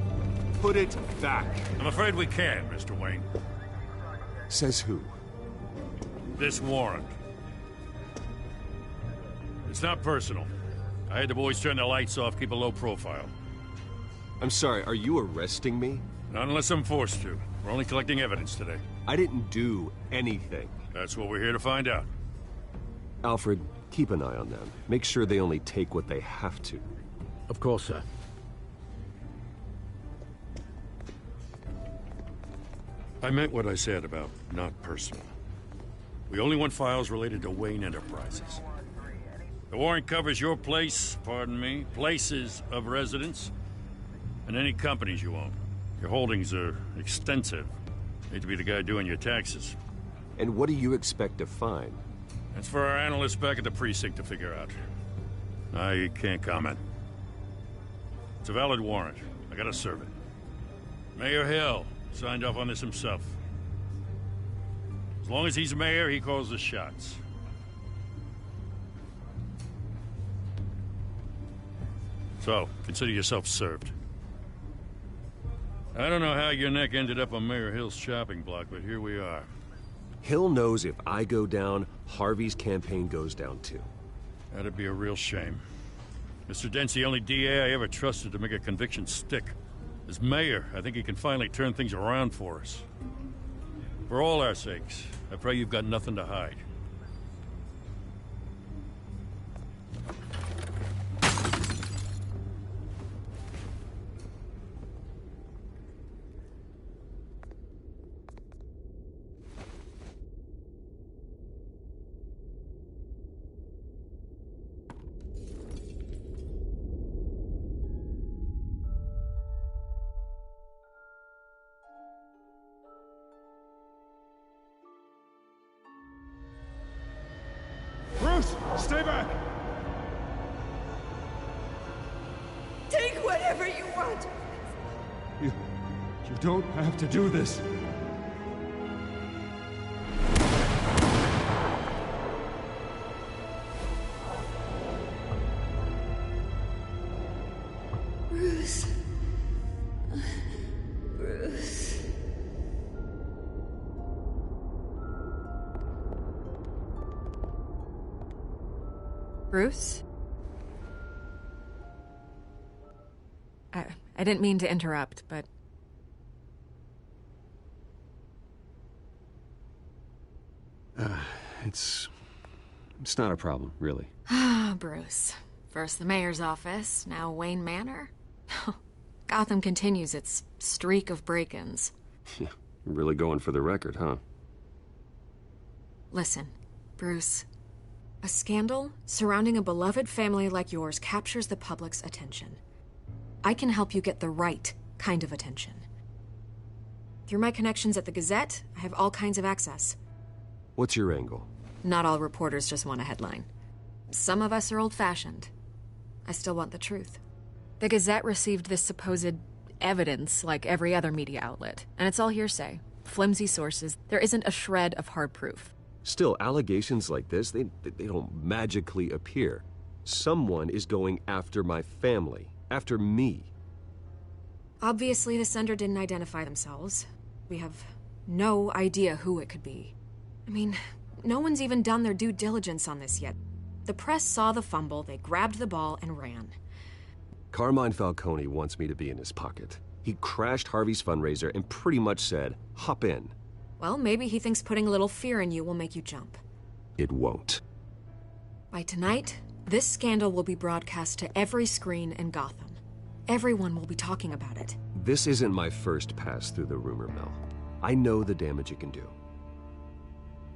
Put it back. I'm afraid we can't, Mr. Wayne. Says who? This warrant. It's not personal. I had the boys turn the lights off, keep a low profile. I'm sorry, are you arresting me? Not unless I'm forced to. We're only collecting evidence today. I didn't do anything. That's what we're here to find out. Alfred, keep an eye on them. Make sure they only take what they have to. Of course, sir. I meant what I said about not personal. We only want files related to Wayne Enterprises. The warrant covers your place, pardon me, places of residence, and any companies you own. Your holdings are extensive. Need to be the guy doing your taxes. And what do you expect to find? That's for our analysts back at the precinct to figure out. I can't comment. It's a valid warrant. I gotta serve it. Mayor Hill signed off on this himself. As long as he's mayor, he calls the shots. So, consider yourself served. I don't know how your neck ended up on Mayor Hill's shopping block, but here we are. Hill knows if I go down, Harvey's campaign goes down too. That'd be a real shame. Mr. Dent's the only DA I ever trusted to make a conviction stick. As mayor, I think he can finally turn things around for us. For all our sakes, I pray you've got nothing to hide. Bruce, stay back! Take whatever you want. You don't have to do this. Bruce. Bruce. Bruce? I didn't mean to interrupt, but... It's not a problem, really. Ah, Bruce. First the mayor's office, now Wayne Manor. Gotham continues its streak of break-ins. Yeah, really going for the record, huh? Listen, Bruce. A scandal surrounding a beloved family like yours captures the public's attention. I can help you get the right kind of attention. Through my connections at the Gazette, I have all kinds of access. What's your angle? Not all reporters just want a headline. Some of us are old-fashioned. I still want the truth. The Gazette received this supposed evidence like every other media outlet, and it's all hearsay. Flimsy sources. There isn't a shred of hard proof. Still, allegations like this, they don't magically appear. Someone is going after my family, after me. Obviously, the sender didn't identify themselves. We have no idea who it could be. I mean, no one's even done their due diligence on this yet. The press saw the fumble, they grabbed the ball and ran. Carmine Falcone wants me to be in his pocket. He crashed Harvey's fundraiser and pretty much said, hop in. Well, maybe he thinks putting a little fear in you will make you jump. It won't. By tonight, this scandal will be broadcast to every screen in Gotham. Everyone will be talking about it. This isn't my first pass through the rumor mill. I know the damage it can do.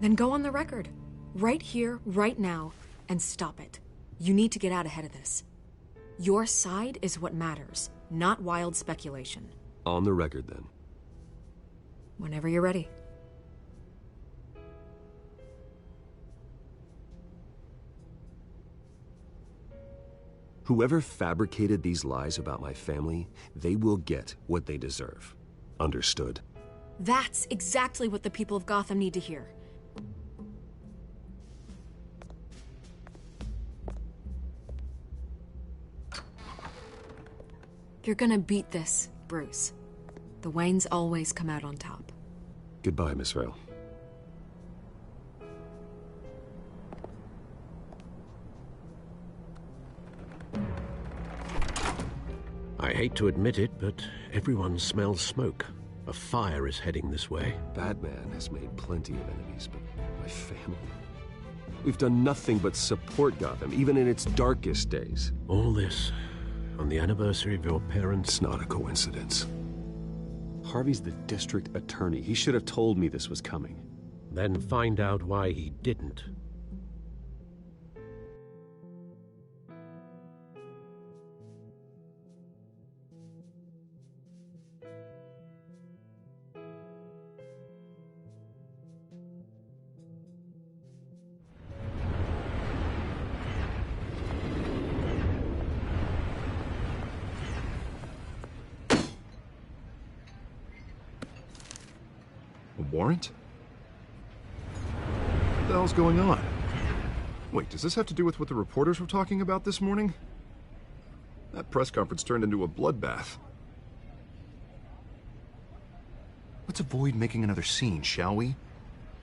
Then go on the record. Right here, right now, and stop it. You need to get out ahead of this. Your side is what matters, not wild speculation. On the record, then. Whenever you're ready. Whoever fabricated these lies about my family, they will get what they deserve. Understood? That's exactly what the people of Gotham need to hear. You're gonna beat this, Bruce. The Waynes always come out on top. Goodbye, Miss Vale. I hate to admit it, but everyone smells smoke. A fire is heading this way. Batman has made plenty of enemies, but my family... We've done nothing but support Gotham, even in its darkest days. All this on the anniversary of your parents'... It's not a coincidence. Harvey's the district attorney. He should have told me this was coming. Then find out why he didn't. Warrant? What the hell's going on? Wait, does this have to do with what the reporters were talking about this morning? That press conference turned into a bloodbath. Let's avoid making another scene, shall we?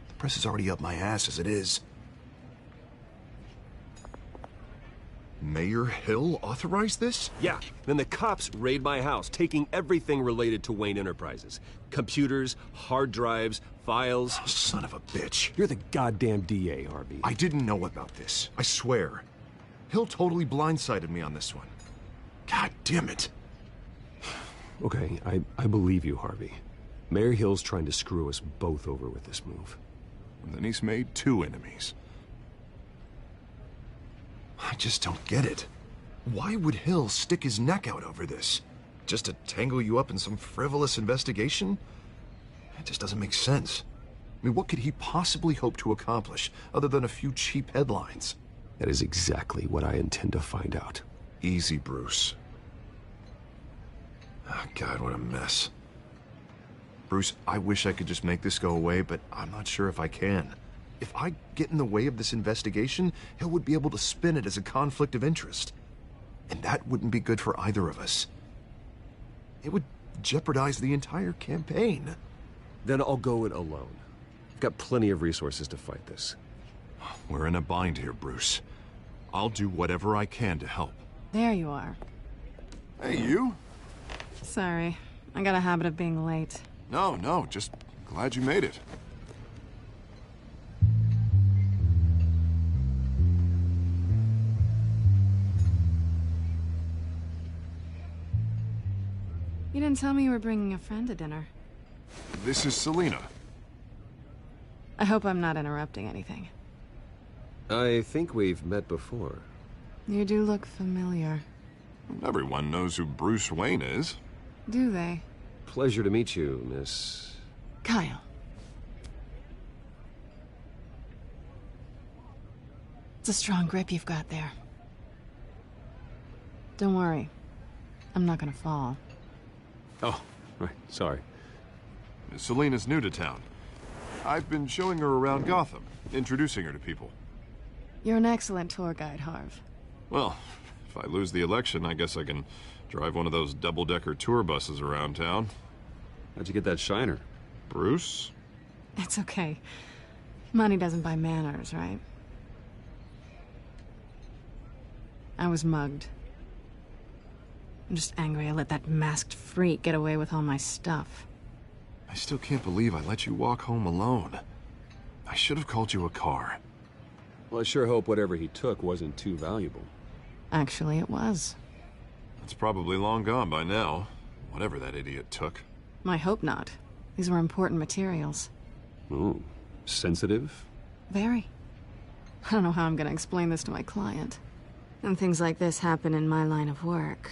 The press is already up my ass as it is. Mayor Hill authorized this? Yeah, then the cops raid my house, taking everything related to Wayne Enterprises. Computers, hard drives, files. Oh, son of a bitch. You're the goddamn DA, Harvey. I didn't know about this. I swear. Hill totally blindsided me on this one. God damn it. Okay, I believe you, Harvey. Mayor Hill's trying to screw us both over with this move. And then he's made 2 enemies. I just don't get it. Why would Hill stick his neck out over this? Just to tangle you up in some frivolous investigation? It just doesn't make sense. I mean, what could he possibly hope to accomplish other than a few cheap headlines? That is exactly what I intend to find out. Easy, Bruce. Oh, God, what a mess. Bruce, I wish I could just make this go away, but I'm not sure if I can. If I get in the way of this investigation, Hill would be able to spin it as a conflict of interest. And that wouldn't be good for either of us. It would jeopardize the entire campaign. Then I'll go it alone. I've got plenty of resources to fight this. We're in a bind here, Bruce. I'll do whatever I can to help. There you are. Hey, you? Sorry. I got a habit of being late. No, just glad you made it. You didn't tell me you were bringing a friend to dinner. This is Selina. I hope I'm not interrupting anything. I think we've met before. You do look familiar. Everyone knows who Bruce Wayne is. Do they? Pleasure to meet you, Miss... Kyle. It's a strong grip you've got there. Don't worry. I'm not gonna fall. Oh, right, sorry. Selina's new to town. I've been showing her around Gotham, introducing her to people. You're an excellent tour guide, Harv. Well, if I lose the election, I guess I can drive one of those double-decker tour buses around town. How'd you get that shiner? Bruce? It's okay. Money doesn't buy manners, right? I was mugged. I'm just angry I let that masked freak get away with all my stuff. I still can't believe I let you walk home alone. I should have called you a car. Well, I sure hope whatever he took wasn't too valuable. Actually, it was. It's probably long gone by now, whatever that idiot took. I hope not. These were important materials. Ooh, sensitive? Very. I don't know how I'm gonna explain this to my client. And things like this happen in my line of work.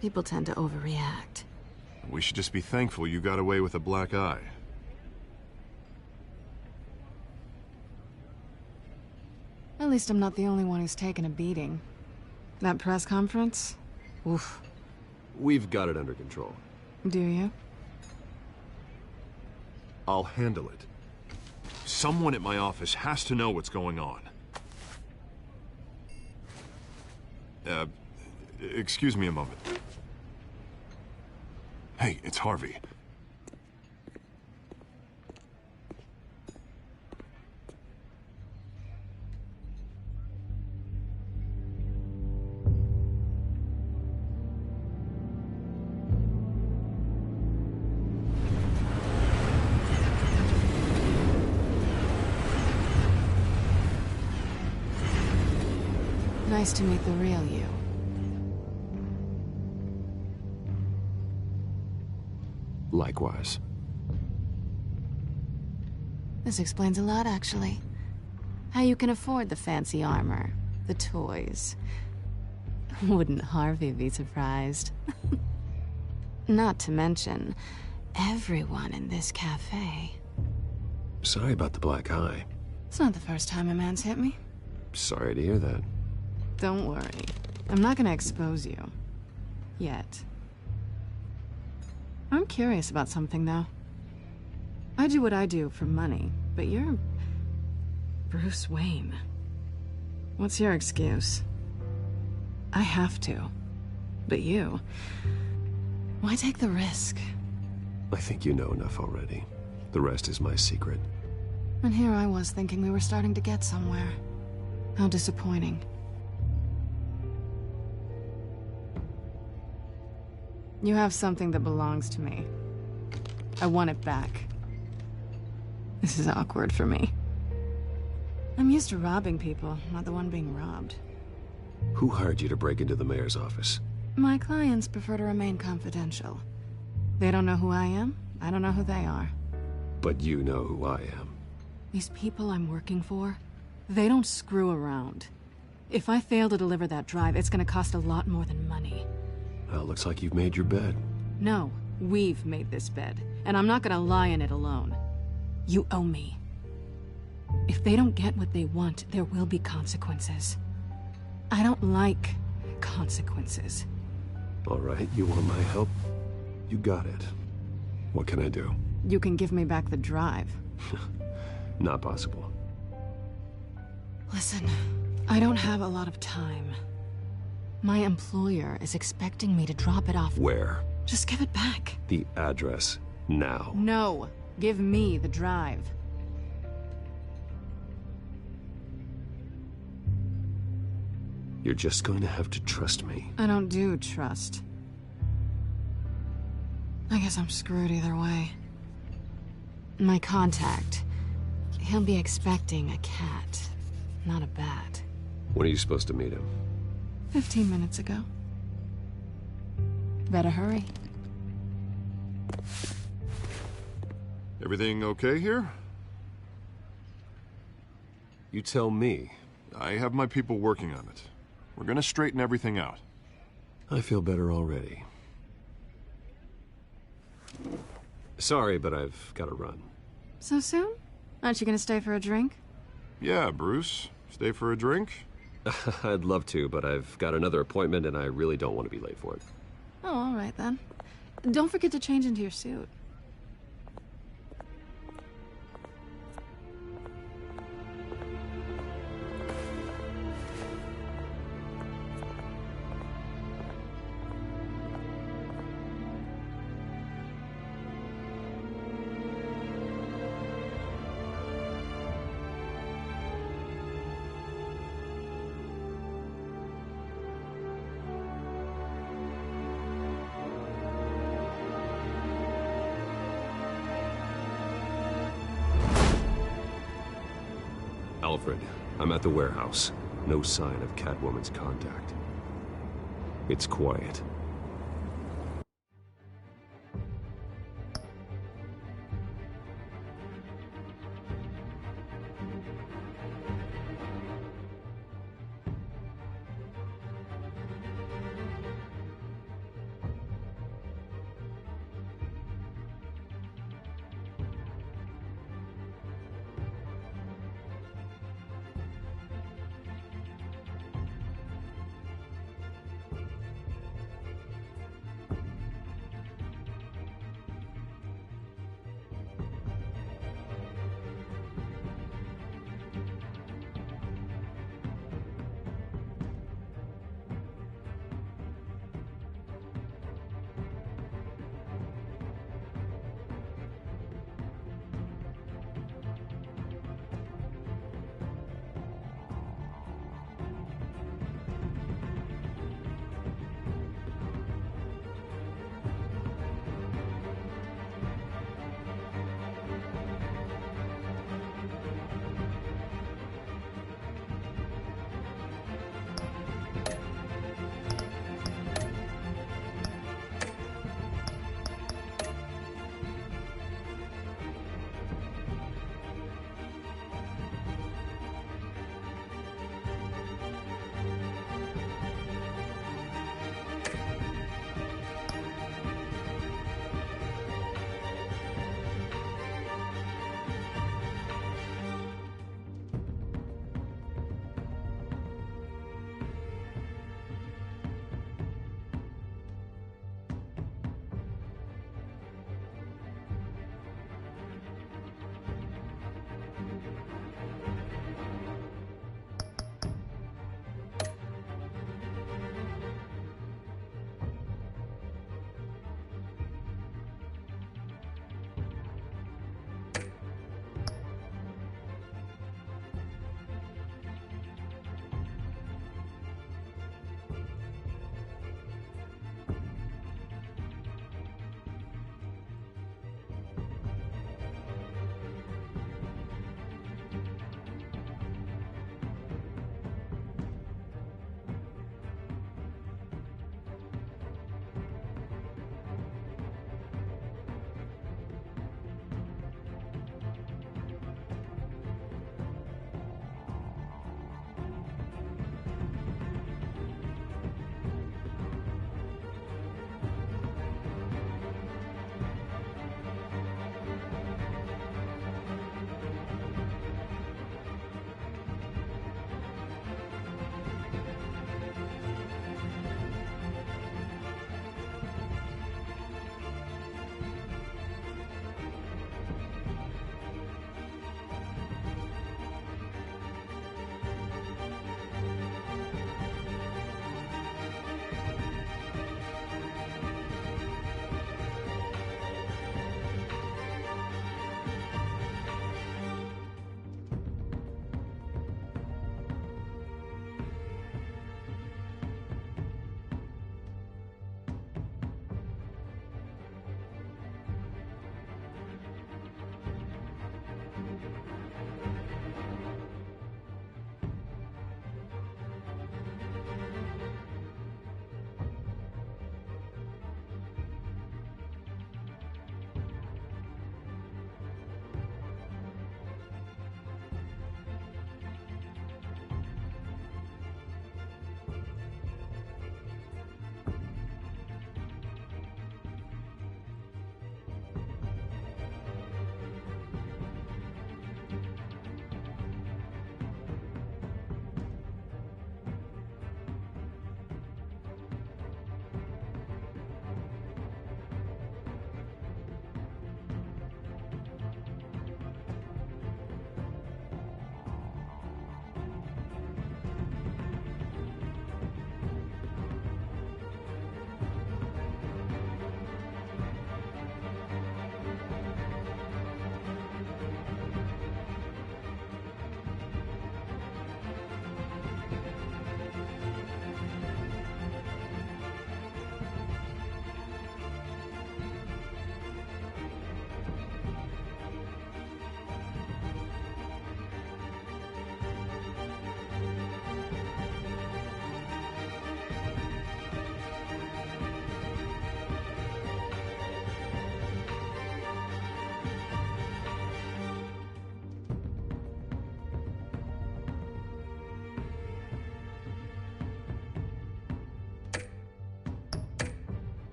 People tend to overreact. We should just be thankful you got away with a black eye. At least I'm not the only one who's taken a beating. That press conference? Oof. We've got it under control. Do you? I'll handle it. Someone at my office has to know what's going on. Excuse me a moment. Hey, it's Harvey. Nice to meet the real you. Likewise. This explains a lot, actually. How you can afford the fancy armor, the toys. Wouldn't Harvey be surprised? Not to mention, everyone in this cafe. Sorry about the black eye. It's not the first time a man's hit me. Sorry to hear that. Don't worry. I'm not gonna expose you. Yet. I'm curious about something, though. I do what I do for money, but you're... Bruce Wayne. What's your excuse? I have to. But you... Why take the risk? I think you know enough already. The rest is my secret. And here I was thinking we were starting to get somewhere. How disappointing. You have something that belongs to me. I want it back. This is awkward for me. I'm used to robbing people, not the one being robbed. Who hired you to break into the mayor's office? My clients prefer to remain confidential. They don't know who I am, I don't know who they are. But you know who I am. These people I'm working for, they don't screw around. If I fail to deliver that drive, it's gonna cost a lot more than money. Well, looks like you've made your bed. No, we've made this bed, and I'm not gonna lie in it alone. You owe me. If they don't get what they want, there will be consequences. I don't like consequences. All right, you want my help? You got it. What can I do? You can give me back the drive. Not possible. Listen, I don't have a lot of time. My employer is expecting me to drop it off. Where? Just give it back. The address, now. No, give me the drive. You're just going to have to trust me. I don't do trust. I guess I'm screwed either way. My contact, he'll be expecting a cat, not a bat. When are you supposed to meet him? 15 minutes ago. Better hurry. Everything okay here? You tell me. I have my people working on it. We're gonna straighten everything out. I feel better already. Sorry, but I've got to run. So soon? Aren't you gonna stay for a drink? Yeah, Bruce. Stay for a drink? I'd love to, but I've got another appointment and I really don't want to be late for it. Oh, all right then. Don't forget to change into your suit. Alfred, I'm at the warehouse. No sign of Catwoman's contact. It's quiet.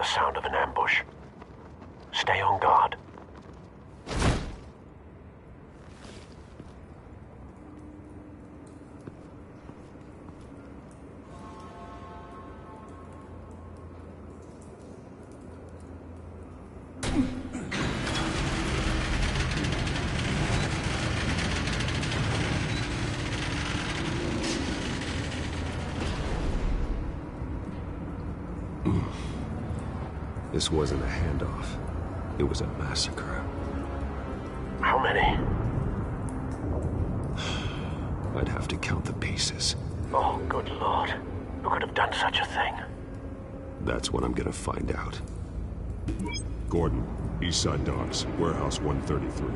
sound of an ambush. Stay on guard. This wasn't a handoff. It was a massacre. How many? I'd have to count the pieces. Oh, good lord. Who could have done such a thing? That's what I'm gonna find out. Gordon, Eastside Docks, Warehouse 133.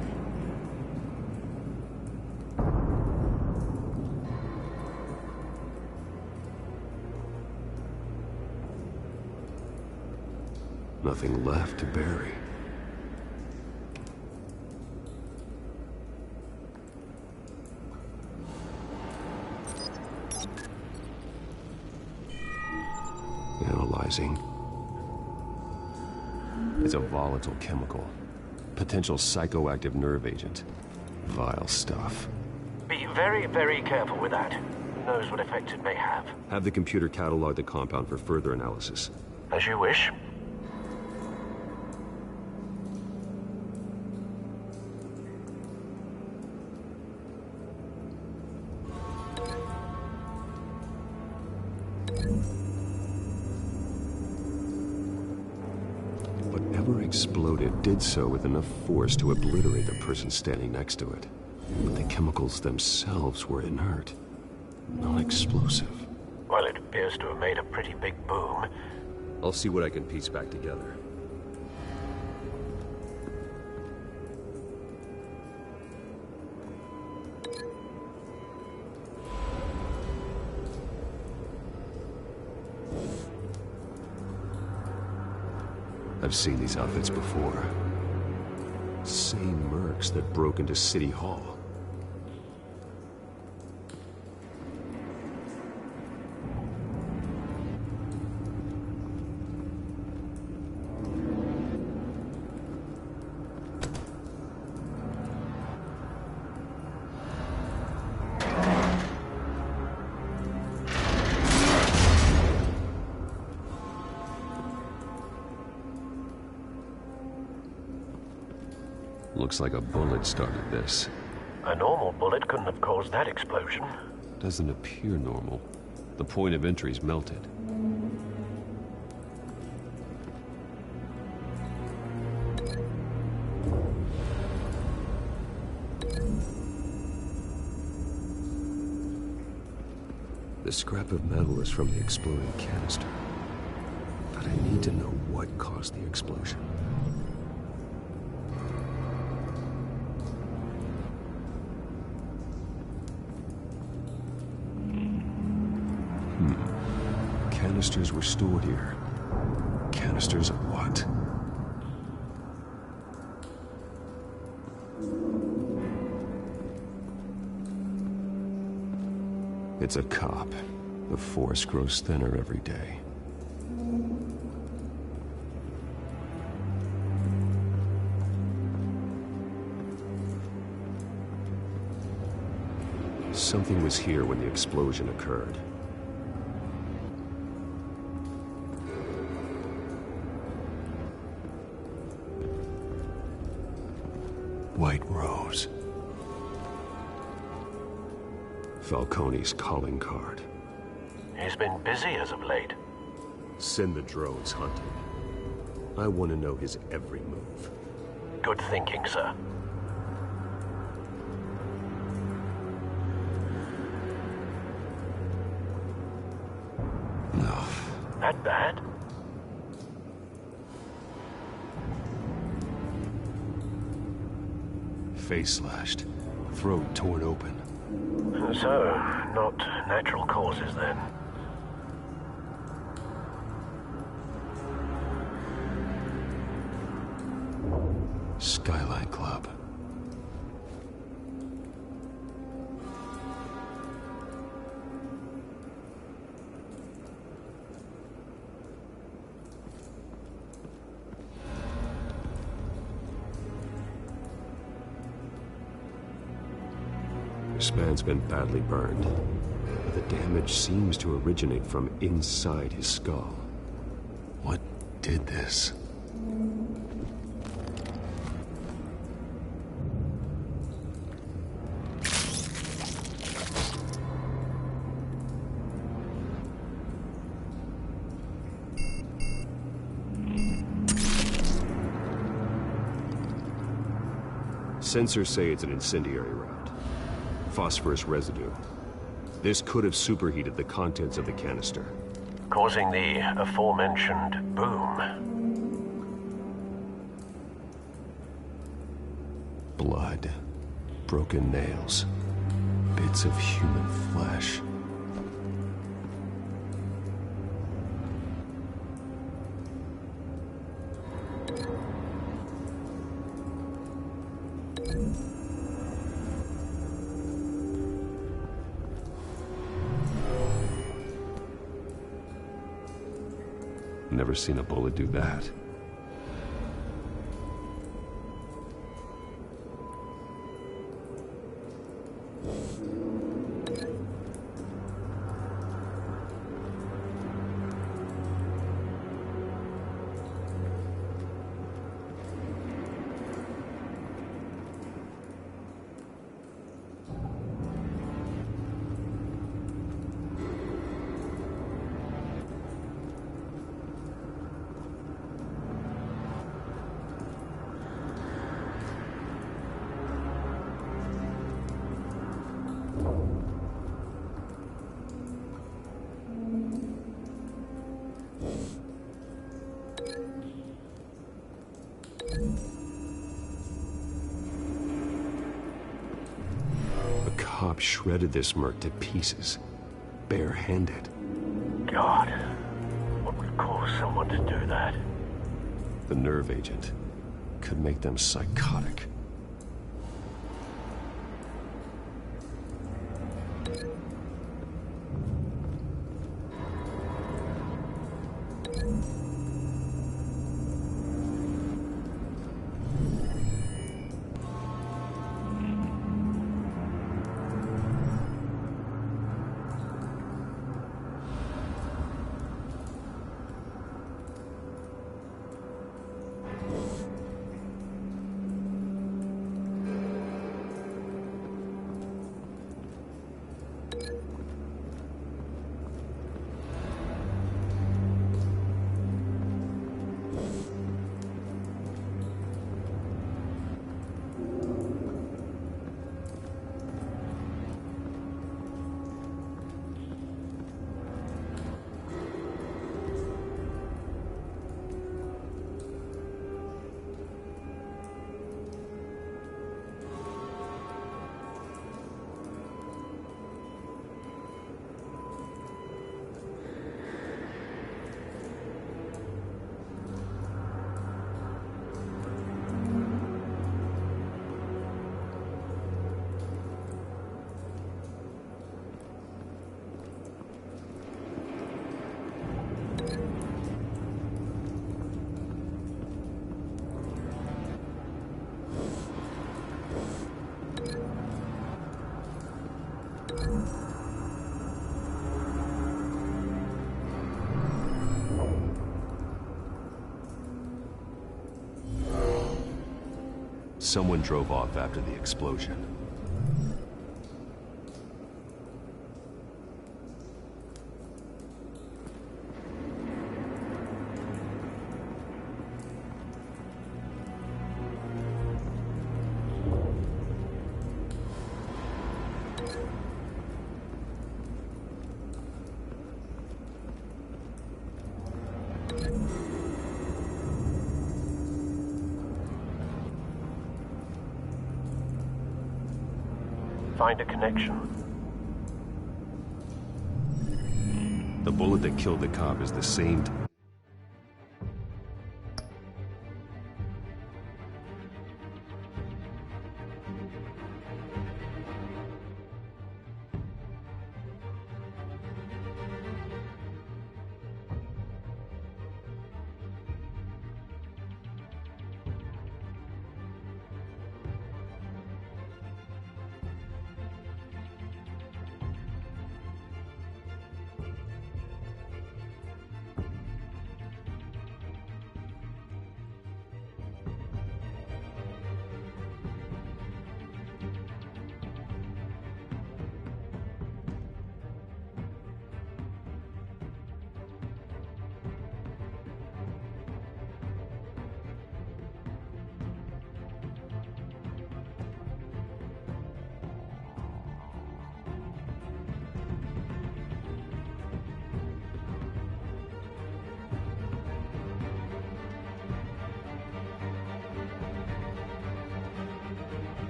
Nothing left to bury. Analyzing. It's a volatile chemical. Potential psychoactive nerve agent. Vile stuff. Be very, very careful with that. Who knows what effects it may have. Have the computer catalog the compound for further analysis. As you wish. Whatever exploded did so with enough force to obliterate the person standing next to it. But the chemicals themselves were inert, non-explosive. Well, it appears to have made a pretty big boom. I'll see what I can piece back together. I've seen these outfits before. Same mercs that broke into City Hall. Looks like a bullet started this. A normal bullet couldn't have caused that explosion. Doesn't appear normal. The point of entry's melted. The scrap of metal is from the exploding canister. But I need to know what caused the explosion. Canisters were stored here. Canisters of what? It's a cop. The force grows thinner every day. Something was here when the explosion occurred. White Rose. Falcone's calling card. He's been busy as of late. Send the drones hunting. I want to know his every move. Good thinking, sir. No. That bad? Face slashed, throat torn open. So, not natural causes then. Skyline Club. This man's been badly burned, but the damage seems to originate from inside his skull. What did this? Sensors say it's an incendiary round. Phosphorus residue. This could have superheated the contents of the canister, causing the aforementioned boom. Blood, broken nails, bits of human flesh. Never seen a bullet do that. Cop shredded this merc to pieces, barehanded. God, what would cause someone to do that? The nerve agent could make them psychotic. Someone drove off after the explosion. Find a connection. The bullet that killed the cop is the same